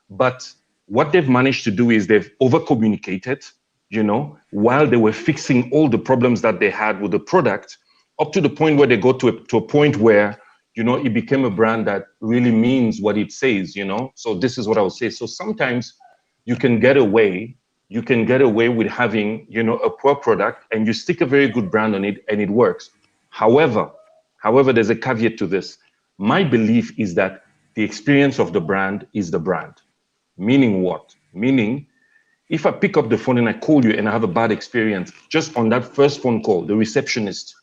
But what they've managed to do is they've over-communicated, you know, while they were fixing all the problems that they had with the product, up to the point where they got to a point where, you know, it became a brand that really means what it says, you know. So this is what I would say. So sometimes you can get away with having, you know, a poor product and you stick a very good brand on it and it works. However, there's a caveat to this. My belief is that the experience of the brand is the brand. Meaning what? Meaning, if I pick up the phone and I call you and I have a bad experience, just on that first phone call, the receptionist,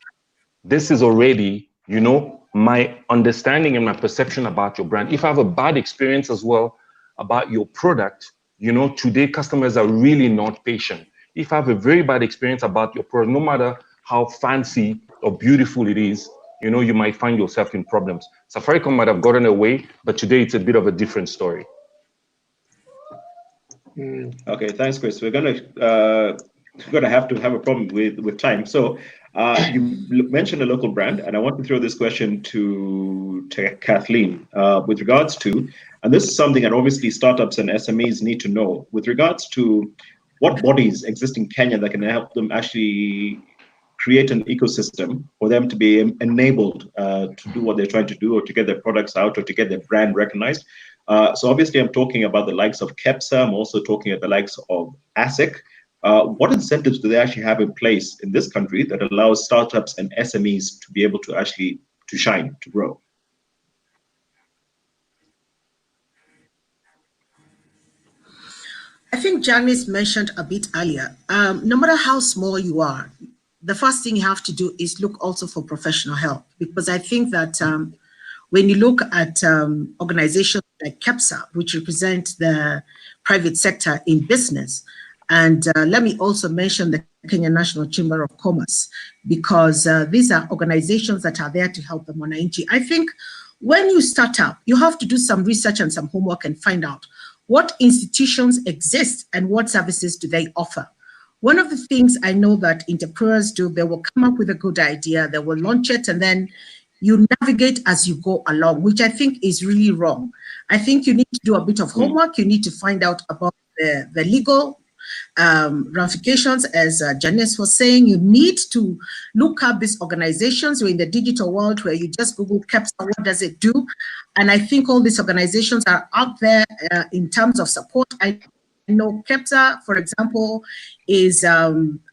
this is already, you know, my understanding and my perception about your brand. If I have a bad experience as well about your product, you know, today customers are really not patient. If I have a very bad experience about your product, no matter how fancy or beautiful it is, you know, you might find yourself in problems. Safaricom might have gotten away, but today it's a bit of a different story. Okay, thanks, Chris. We're gonna have to have a problem with time. So you mentioned a local brand, and I want to throw this question to Kathleen with regards to, and this is something that obviously startups and SMEs need to know, with regards to what bodies exist in Kenya that can help them actually create an ecosystem for them to be enabled to do what they're trying to do, or to get their products out, or to get their brand recognized. So obviously I'm talking about the likes of KEPSA. I'm also talking at the likes of ASEC. What incentives do they actually have in place in this country that allows startups and SMEs to be able to actually shine, to grow? I think Janice mentioned a bit earlier, no matter how small you are, the first thing you have to do is look also for professional help, because I think that when you look at organizations like KEPSA, which represent the private sector in business, and let me also mention the Kenya National Chamber of Commerce, because these are organizations that are there to help the Mwananchi. I think when you start up, you have to do some research and some homework and find out what institutions exist and what services do they offer. One of the things I know that entrepreneurs do, they will come up with a good idea, they will launch it, and then you navigate as you go along, which I think is really wrong. I think you need to do a bit of homework. You need to find out about the legal ramifications, as Janice was saying. You need to look up these organizations. We're in the digital world where you just Google KEPSA, what does it do? And I think all these organizations are out there in terms of support. I know KEPSA, for example, is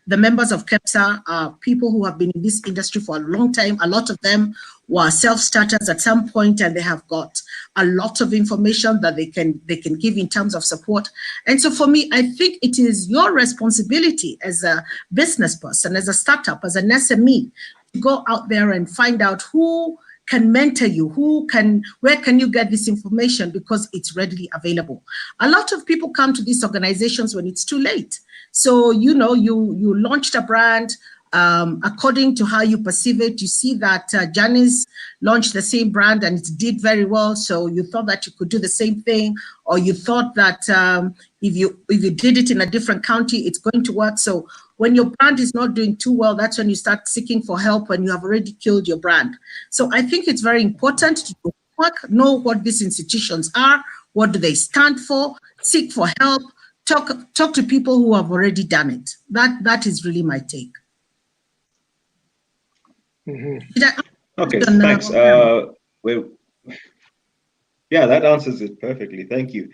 the members of KEPSA are people who have been in this industry for a long time. A lot of them were self-starters at some point, and they have got a lot of information that they can give in terms of support. And so for me, I think it is your responsibility as a business person, as a startup, as an SME, to go out there and find out who can mentor you, where can you get this information, because it's readily available. A lot of people come to these organizations when it's too late. So, you launched a brand, according to how you perceive it. You see that Janice launched the same brand and it did very well. So you thought that you could do the same thing, or you thought that if you did it in a different county, it's going to work. So when your brand is not doing too well, that's when you start seeking for help when you have already killed your brand. So I think it's very important to do work, know what these institutions are, what do they stand for, seek for help, talk to people who have already done it. That is really my take. Okay, thanks. Yeah, that answers it perfectly. Thank you.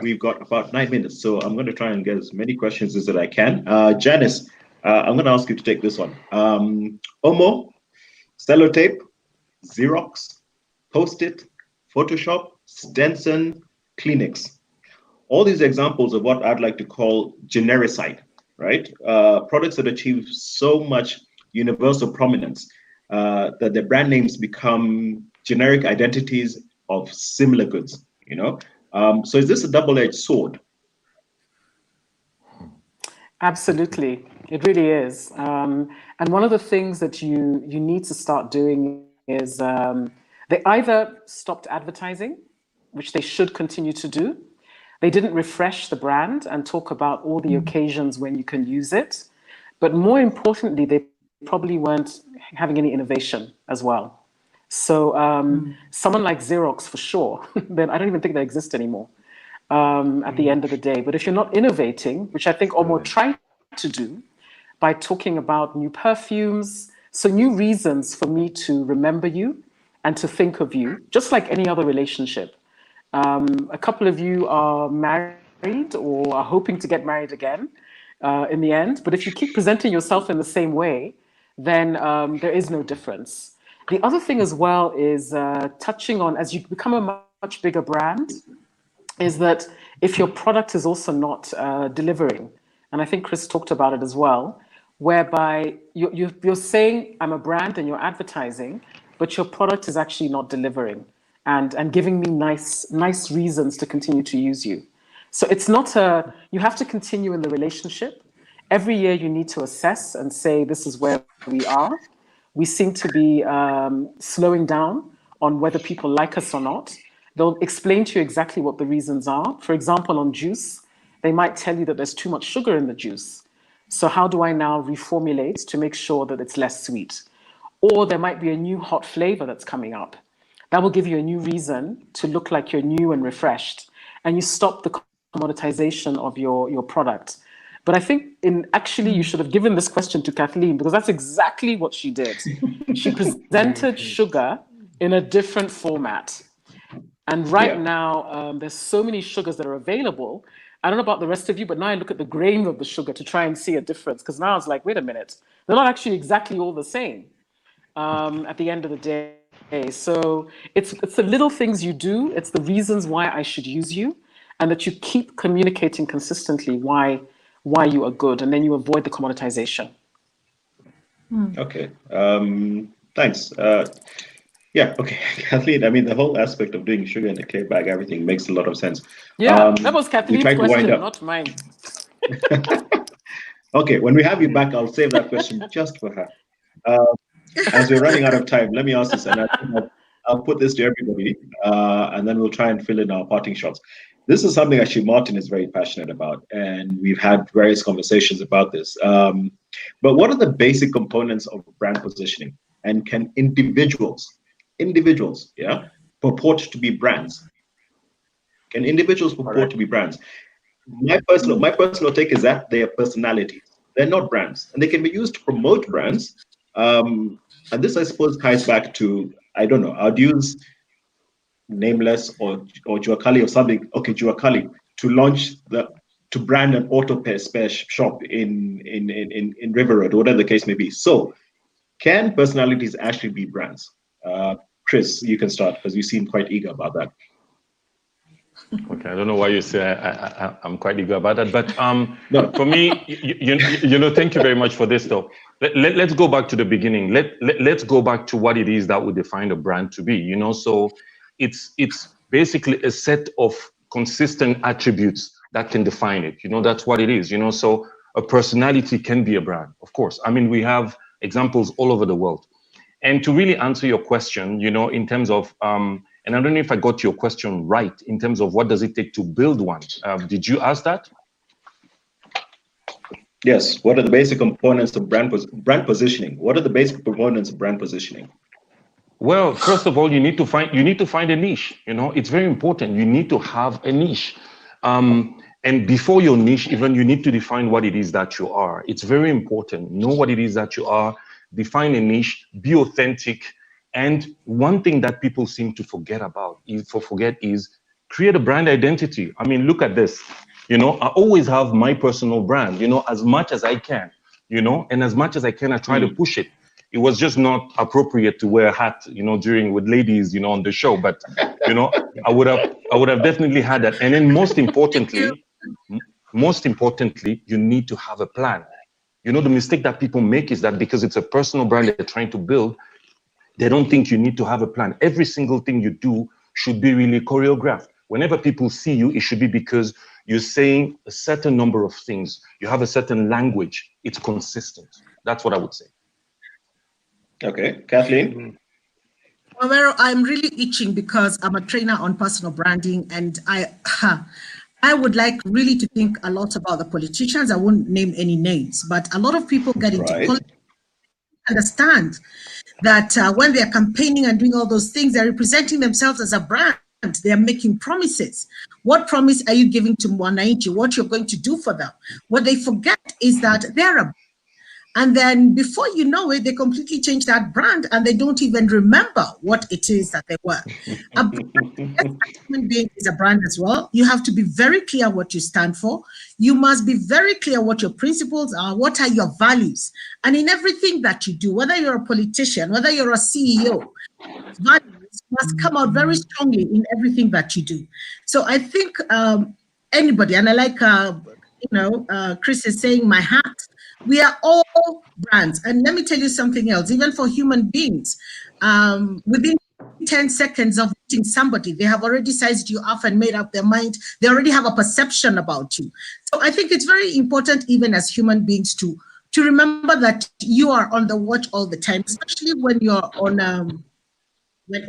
We've got about 9 minutes, so I'm going to try and get as many questions as that I can. Janice, I'm going to ask you to take this one. Omo, sellotape, Xerox, Post-it, Photoshop, Stenson, Kleenex. All these examples of what I'd like to call genericide, right? Products that achieve so much universal prominence that their brand names become generic identities of similar goods, So is this a double-edged sword? Absolutely, it really is. And one of the things that you need to start doing is they either stopped advertising, which they should continue to do. They didn't refresh the brand and talk about all the occasions when you can use it. But more importantly, they probably weren't having any innovation as well. So someone like Xerox, for sure, then I don't even think they exist anymore at the end of the day. But if you're not innovating, which I think Omo tried to do by talking about new perfumes, so new reasons for me to remember you and to think of you, just like any other relationship. A couple of you are married or are hoping to get married again in the end. But if you keep presenting yourself in the same way, then there is no difference. The other thing as well is touching on, as you become a much bigger brand, is that if your product is also not delivering, and I think Chris talked about it as well, whereby you're saying I'm a brand and you're advertising, but your product is actually not delivering and giving me nice reasons to continue to use you. So it's not you have to continue in the relationship. Every year you need to assess and say, this is where we are. We seem to be slowing down on whether people like us or not. They'll explain to you exactly what the reasons are. For example, on juice, they might tell you that there's too much sugar in the juice. So how do I now reformulate to make sure that it's less sweet? Or there might be a new hot flavor that's coming up. That will give you a new reason to look like you're new and refreshed. And you stop the commoditization of your product. But I think actually you should have given this question to Kathleen, because that's exactly what she did. She presented sugar in a different format. And right now, there's so many sugars that are available. I don't know about the rest of you, but now I look at the grain of the sugar to try and see a difference. Because now it's like, wait a minute, they're not actually exactly all the same at the end of the day. So it's the little things you do. It's the reasons why I should use you, and that you keep communicating consistently why you are good, and then you avoid the commoditization. Okay, thanks. Yeah, okay, Kathleen, I mean, the whole aspect of doing sugar in a clear bag, everything makes a lot of sense. Yeah, that was Kathleen's question, not mine. Okay, when we have you back, I'll save that question just for her. As we're running out of time, let me ask this, and I'll put this to everybody, and then we'll try and fill in our parting shots. This is something actually Martin is very passionate about, and we've had various conversations about this. But what are the basic components of brand positioning? And can individuals, purport to be brands? Can individuals purport to be brands? My personal take is that they are personalities. They're not brands, and they can be used to promote brands. And this, I suppose, ties back to, I don't know, I'd use Nameless or Juakali or something. Okay, Juakali, to launch the to brand an auto spare shop in River Road, whatever the case may be. So, can personalities actually be brands? Chris, you can start because you seem quite eager about that. Okay, I don't know why you say I'm quite eager about that, but no. For me, you know, thank you very much for this, though. Let's go back to the beginning. Let's go back to what it is that would define a brand to be. You know, so it's basically a set of consistent attributes that can define it. You know, that's what it is. You know, so a personality can be a brand, of course. I mean, we have examples all over the world. And to really answer your question, you know, in terms of and I don't know if I got your question right in terms of what does it take to build one. Did you ask that? Yes. What are the basic components of brand positioning? What are the basic components of brand positioning? Well, first of all, you need to find a niche. You know, it's very important. You need to have a niche. And before your niche, even you need to define what it is that you are. It's very important. Know what it is that you are. Define a niche. Be authentic. And one thing that people seem to forget is create a brand identity. I mean, look at this. You know, I always have my personal brand, you know, as much as I can, you know, and as much as I can, I try to push it. It was just not appropriate to wear a hat, you know, with ladies, you know, on the show. But, you know, I would have definitely had that. And then most importantly, you need to have a plan. You know, the mistake that people make is that because it's a personal brand they're trying to build, they don't think you need to have a plan. Every single thing you do should be really choreographed. Whenever people see you, it should be because you're saying a certain number of things. You have a certain language. It's consistent. That's what I would say. Okay, Kathleen? Well, I'm really itching because I'm a trainer on personal branding, and I would like really to think a lot about the politicians. I won't name any names, but a lot of people get into politics, understand that when they're campaigning and doing all those things, they're representing themselves as a brand. They're making promises. What promise are you giving to Mwananchi? What you're going to do for them? What they forget is that they're a, and then before you know it, they completely change that brand and they don't even remember what it is that they were. A human being is a brand as well. You have to be very clear what you stand for. You must be very clear what your principles are, what are your values. And in everything that you do, whether you're a politician, whether you're a CEO, values must come out very strongly in everything that you do. So I think anybody, and I like, Chris is saying my hat, we are all brands. And let me tell you something else, even for human beings, within 10 seconds of meeting somebody, they have already sized you up and made up their mind. They already have a perception about you. So I think it's very important, even as human beings, to remember that you are on the watch all the time, especially when you're on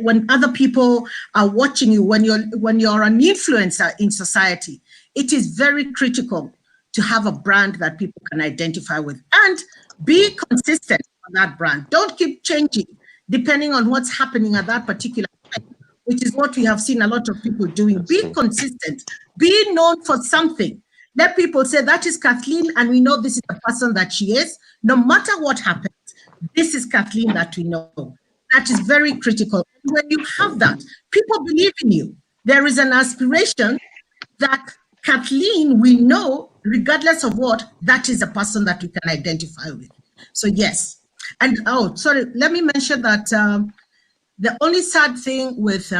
when other people are watching you, when you're an influencer in society. It is very critical to have a brand that people can identify with and be consistent on that brand. Don't keep changing depending on what's happening at that particular time, which is what we have seen a lot of people doing. Be consistent, be known for something. Let people say that is Kathleen and we know this is the person that she is. No matter what happens, this is Kathleen that we know. That is very critical. When you have that, people believe in you. There is an aspiration that Kathleen, we know, regardless of what, that is a person that we can identify with. So yes. And let me mention that the only sad thing with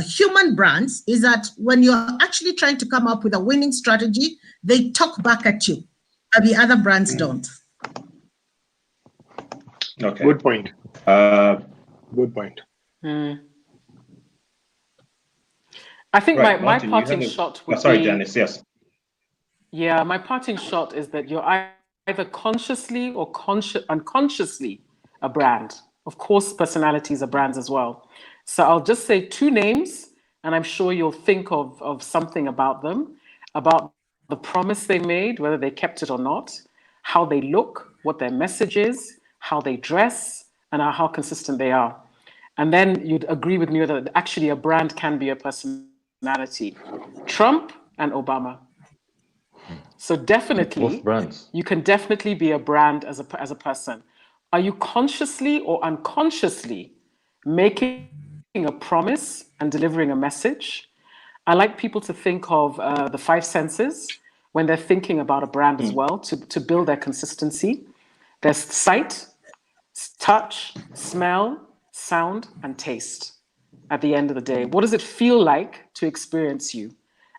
human brands is that when you're actually trying to come up with a winning strategy, they talk back at you, but the other brands don't. Okay. Good point. Good point. I think my parting shot would sorry, be... Janice, yes. Yeah, my parting shot is that you're either consciously or unconsciously a brand. Of course, personalities are brands as well. So I'll just say two names, and I'm sure you'll think of something about them, about the promise they made, whether they kept it or not, how they look, what their message is, how they dress, and how consistent they are. And then you'd agree with me that actually a brand can be a personality. Trump and Obama. So definitely, you can definitely be a brand as a person. Are you consciously or unconsciously making a promise and delivering a message? I like people to think of the 5 senses. when they're thinking about a brand as well to build their consistency. There's sight, touch, smell, sound, and taste. At the end of the day, what does it feel like to experience you?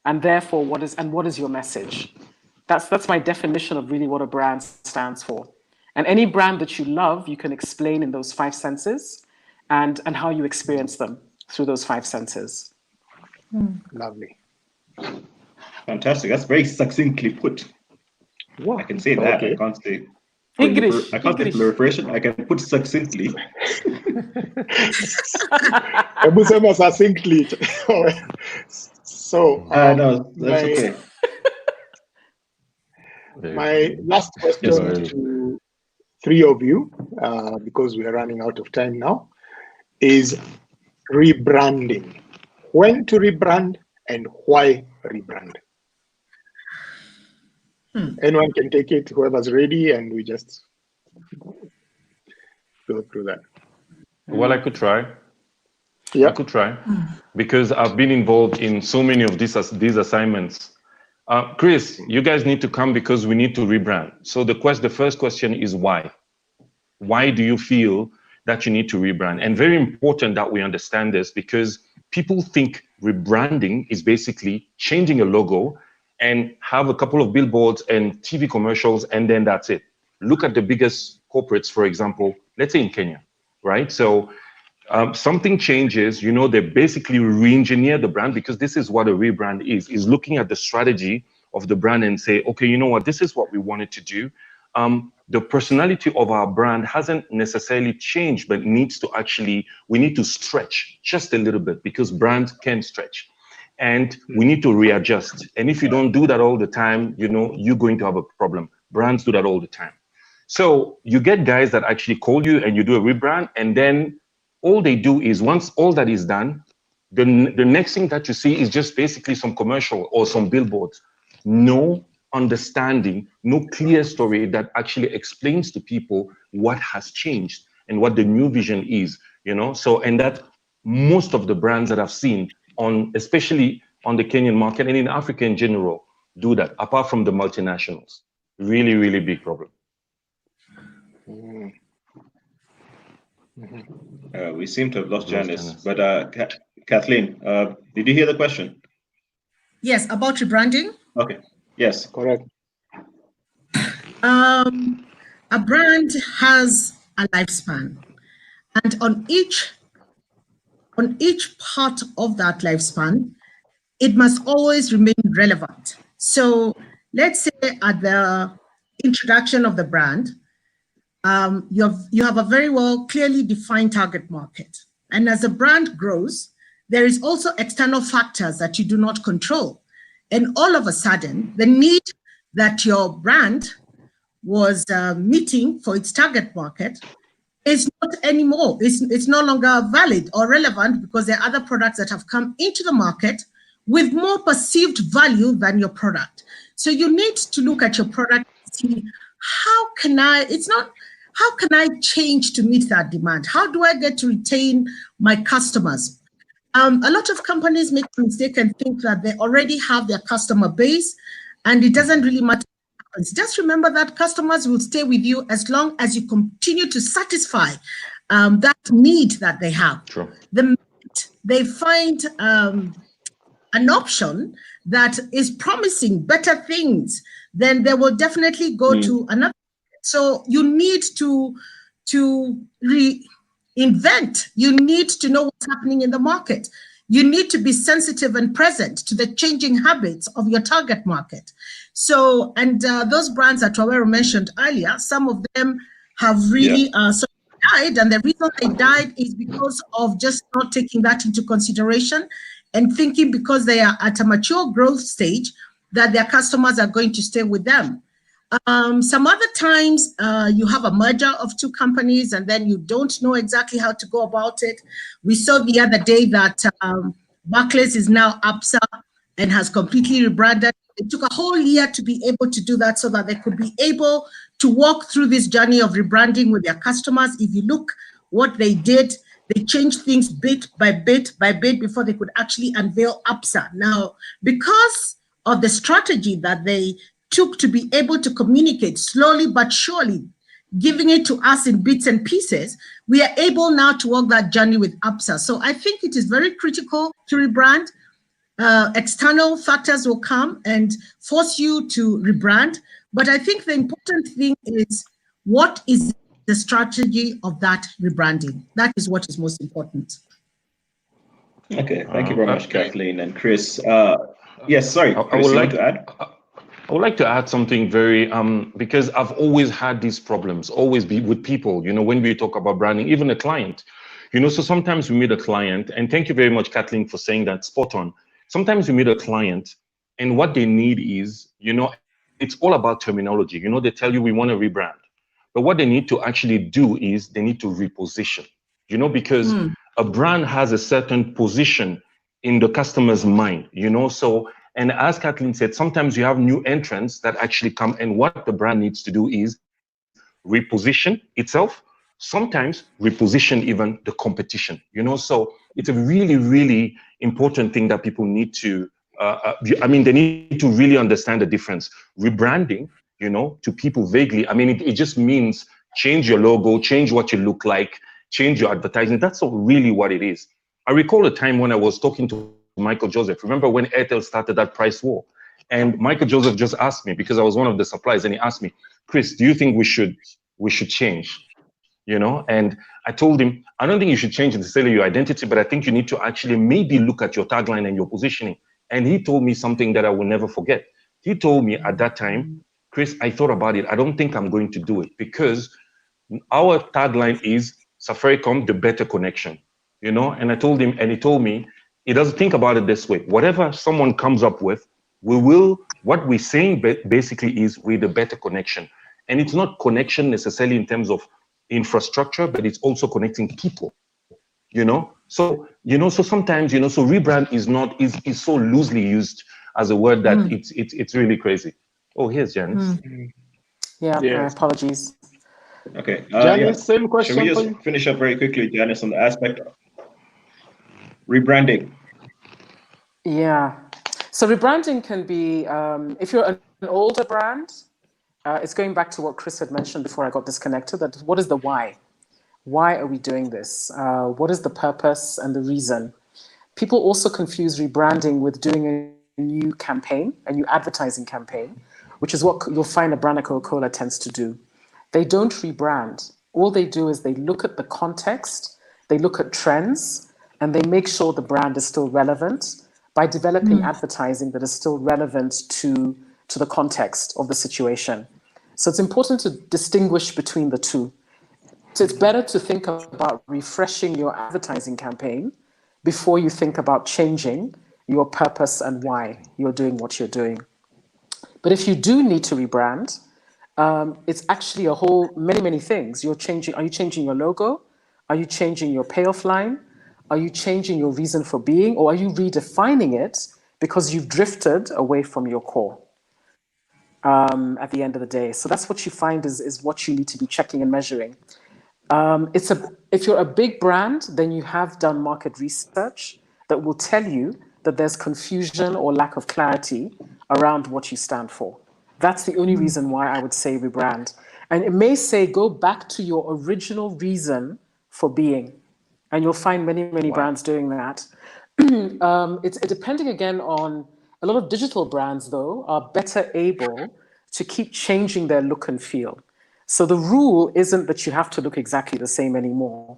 And therefore, what is your message? That's my definition of really what a brand stands for. And any brand that you love, you can explain in those 5 senses and how you experience them through those 5 senses. Lovely. Fantastic. That's very succinctly put. Wow. I can say that. Okay. I can't say English. I can't say proliferation. I can put succinctly. Succinctly. So no, that's okay. My last question to 3 of you, because we are running out of time now, is rebranding. When to rebrand and why rebrand? Anyone can take it, whoever's ready, and we just go through that. Well, I could try. Yeah, I could try, because I've been involved in so many of these assignments. Chris, you guys need to come because we need to rebrand. So the first question is why? Why do you feel that you need to rebrand? And very important that we understand this, because people think rebranding is basically changing a logo and have a couple of billboards and TV commercials, and then that's it. Look at the biggest corporates, for example, let's say in Kenya, right? So something changes, they basically re-engineer the brand, because this is what a rebrand is looking at the strategy of the brand and say, okay, you know what, this is what we wanted to do. The personality of our brand hasn't necessarily changed, but we need to stretch just a little bit, because brands can stretch. And we need to readjust. And if you don't do that all the time, you're going to have a problem. Brands do that all the time. So you get guys that actually call you and you do a rebrand, and then all they do is, once all that is done, the next thing that you see is just basically some commercial or some billboards. No understanding, no clear story that actually explains to people what has changed and what the new vision is, So, and that most of the brands that I've seen especially on the Kenyan market and in Africa in general, do that, apart from the multinationals. Really, really big problem. We seem to have lost Janice, but Kathleen, did you hear the question? Yes, about rebranding. Okay. Yes. Correct. A brand has a lifespan, and on each part of that lifespan, it must always remain relevant. So let's say at the introduction of the brand, you have a very clearly defined target market. And as the brand grows, there is also external factors that you do not control. And all of a sudden, the need that your brand was meeting for its target market is not anymore. It's no longer valid or relevant, because there are other products that have come into the market with more perceived value than your product. So you need to look at your product and see, how can I change to meet that demand? How do I get to retain my customers? A lot of companies make the mistake and think that they already have their customer base, and it doesn't really matter. Just remember that customers will stay with you as long as you continue to satisfy that need that they have. True. The minute they find an option that is promising better things, then they will definitely go to another. So you need to reinvent. You need to know what's happening in the market. You need to be sensitive and present to the changing habits of your target market. So, and those brands that Tawero mentioned earlier, some of them have really died, and the reason they died is because of just not taking that into consideration and thinking, because they are at a mature growth stage, that their customers are going to stay with them. Some other times you have a merger of 2 companies and then you don't know exactly how to go about it. We saw the other day that Barclays is now ABSA and has completely rebranded. It took a whole year to be able to do that so that they could be able to walk through this journey of rebranding with their customers. If you look what they did, they changed things bit by bit by bit before they could actually unveil ABSA. Now, because of the strategy that they took to be able to communicate slowly but surely, giving it to us in bits and pieces, we are able now to walk that journey with APSA. So I think it is very critical to rebrand. External factors will come and force you to rebrand. But I think the important thing is, what is the strategy of that rebranding? That is what is most important. Okay, thank you very much, Kathleen and Chris. Yes, sorry, Chris, I would you like want to add? I would like to add something very, because I've always had these problems, always be with people, when we talk about branding, even a client, so sometimes we meet a client, and thank you very much, Kathleen, for saying that, spot on. Sometimes we meet a client and what they need is, it's all about terminology. They tell you we want to rebrand, but what they need to actually do is they need to reposition, because a brand has a certain position in the customer's mind, so, and as Kathleen said, sometimes you have new entrants that actually come, and what the brand needs to do is reposition itself, sometimes reposition even the competition, so it's a really, really important thing that people need to, they need to really understand the difference. Rebranding, to people vaguely, it just means change your logo, change what you look like, change your advertising. That's really what it is. I recall a time when I was talking to Michael Joseph. Remember when Airtel started that price war? And Michael Joseph just asked me, because I was one of the suppliers, and he asked me, Chris, do you think we should change? And I told him, I don't think you should change necessarily your identity, but I think you need to actually maybe look at your tagline and your positioning. And he told me something that I will never forget. He told me at that time, Chris, I thought about it. I don't think I'm going to do it, because our tagline is Safaricom, the better connection, and I told him, and he told me, he doesn't think about it this way. Whatever someone comes up with, what we're saying basically is we're the better connection. And it's not connection necessarily in terms of infrastructure, but it's also connecting people, So, so sometimes, so rebrand is so loosely used as a word that it's really crazy. Oh, here's Janice. Yeah, my apologies. Okay. Janice, same question. Should we just finish up very quickly, Janice, on the aspect of rebranding? Yeah. So rebranding can be, if you're an older brand, it's going back to what Chris had mentioned before I got disconnected, that what is the why? Why are we doing this? What is the purpose and the reason? People also confuse rebranding with doing a new campaign, a new advertising campaign, which is what you'll find a brand like Coca-Cola tends to do. They don't rebrand. All they do is they look at the context, they look at trends, and they make sure the brand is still relevant by developing advertising that is still relevant to the context of the situation. So it's important to distinguish between the two. So it's better to think about refreshing your advertising campaign before you think about changing your purpose and why you're doing what you're doing. But if you do need to rebrand, it's actually many things. Are you changing your logo? Are you changing your payoff line? Are you changing your reason for being? Or are you redefining it because you've drifted away from your core at the end of the day? So that's what you find is what you need to be checking and measuring. If you're a big brand, then you have done market research that will tell you that there's confusion or lack of clarity around what you stand for. That's the only reason why I would say rebrand. And it may say go back to your original reason for being. And you'll find many brands doing that. It's depending again on a lot of digital brands, though, are better able to keep changing their look and feel. So the rule isn't that you have to look exactly the same anymore,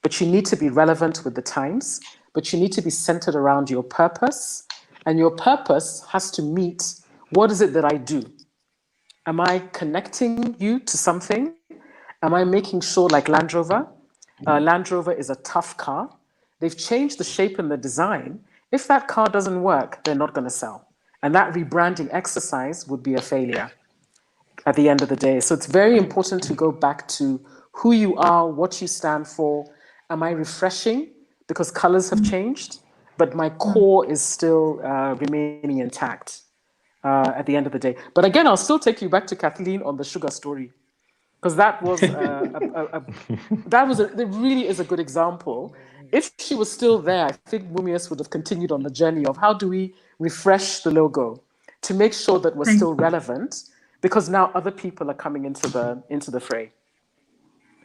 but you need to be relevant with the times, but you need to be centered around your purpose, and your purpose has to meet what is it that I do? Am I connecting you to something? Am I making sure, like Land Rover? Land Rover is a tough car. They've changed the shape and the design. If that car doesn't work, they're not going to sell. And that rebranding exercise would be a failure at the end of the day. So it's very important to go back to who you are, what you stand for. Am I refreshing? Because colors have changed, but my core is still remaining intact at the end of the day. But again, I'll still take you back to Kathleen on the sugar story, because that was it really is a good example. If she was still there, I think Mumias would have continued on the journey of how do we refresh the logo? to make sure that we're still relevant, because now other people are coming into the fray.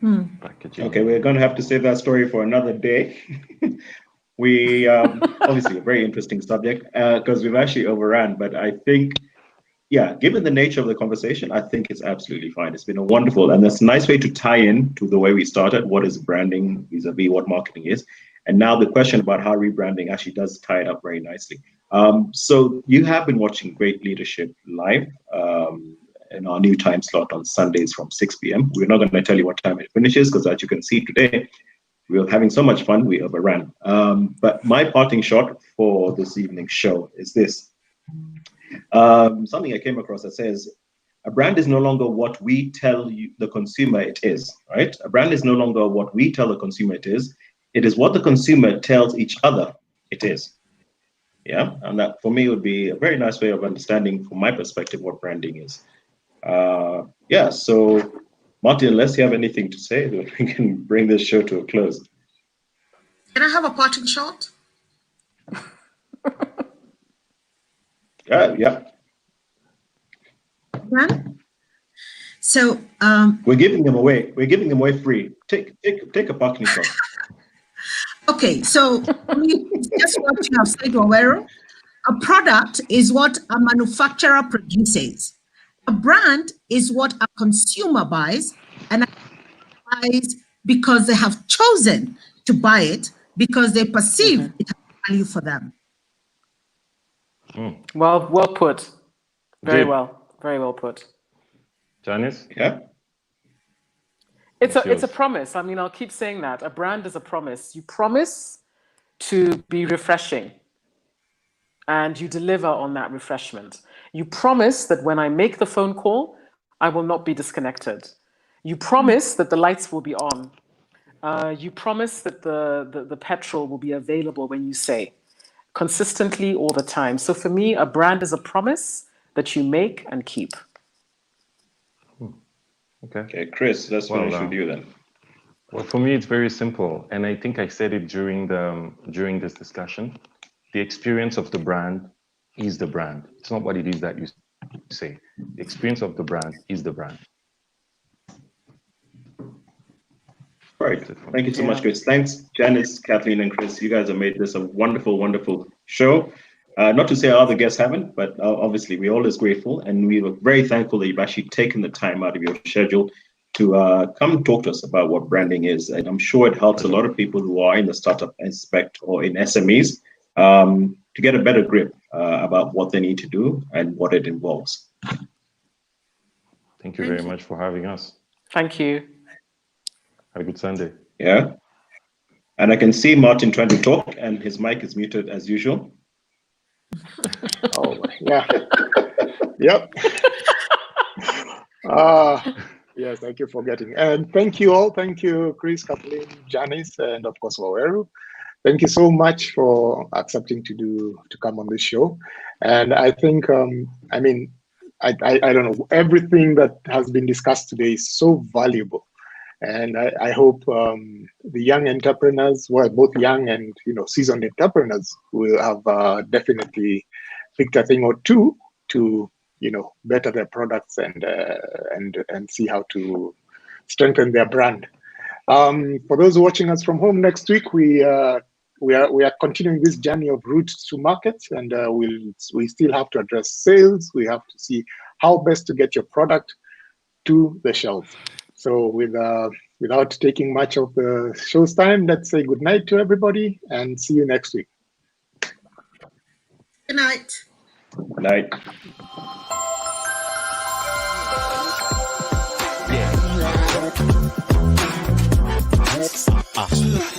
Okay, we're going to have to save that story for another day. We obviously a very interesting subject because we've actually overran, but I think, yeah, given the nature of the conversation, I think it's absolutely fine. It's been a wonderful, and that's a nice way to tie in to the way we started. What is branding vis-a-vis what marketing is? And now the question about how rebranding actually does tie it up very nicely. So you have been watching Great Leadership live in our new time slot on Sundays from 6 p.m. We're not going to tell you what time it finishes because, as you can see today, we're having so much fun, we overran. But my parting shot for this evening's show is this. Something I came across that says, a brand is no longer what we tell you, the consumer it is, right? A brand is no longer what we tell the consumer it is what the consumer tells each other it is. Yeah, and that for me would be a very nice way of understanding, from my perspective, what branding is. Yeah, so Martin, unless you have anything to say, we can bring this show to a close. Can I have a parting shot? Yeah. So we're giving them away. We're giving them away free. Take a parking shot. Okay, so just what you have said, Owero. A product is what a manufacturer produces. A brand is what a consumer buys, and buys because they have chosen to buy it because they perceive it has value for them. Well put. Very well put. Janice? Yeah. It's a promise. I mean, I'll keep saying that. A brand is a promise. You promise to be refreshing, and you deliver on that refreshment. You promise that when I make the phone call, I will not be disconnected. You promise that the lights will be on. You promise that the petrol will be available when you say, consistently all the time. So for me, a brand is a promise that you make and keep. Okay, Chris, let's finish with you then. Well, for me, it's very simple, and I think I said it during this discussion. The experience of the brand is the brand. It's not what it is that you say. The experience of the brand is the brand. Right. Thank you so much, Chris. Thanks, Janice, Kathleen, and Chris. You guys have made this a wonderful, wonderful show. Not to say our other guests haven't, but obviously we're always grateful, and we were very thankful that you've actually taken the time out of your schedule to come talk to us about what branding is. And I'm sure it helps a lot of people who are in the startup aspect or in SMEs to get a better grip about what they need to do and what it involves. Thank you very much for having us. Thank you. Have a good Sunday. Yeah. And I can see Martin trying to talk, and his mic is muted as usual. Oh, yeah. Yep. Yes, thank you for getting. And thank you all. Thank you, Chris, Kathleen, Janice, and of course, Waweru. Thank you so much for accepting to come on this show. And I think, I mean, I don't know, everything that has been discussed today is so valuable. And I hope the young entrepreneurs, well, both young and seasoned entrepreneurs, will have definitely picked a thing or two to better their products and see how to strengthen their brand. For those watching us from home, next week we are continuing this journey of routes to markets, and we still have to address sales. We have to see how best to get your product to the shelves. So without taking much of the show's time, let's say good night to everybody and see you next week. Good night. Good night. Yeah.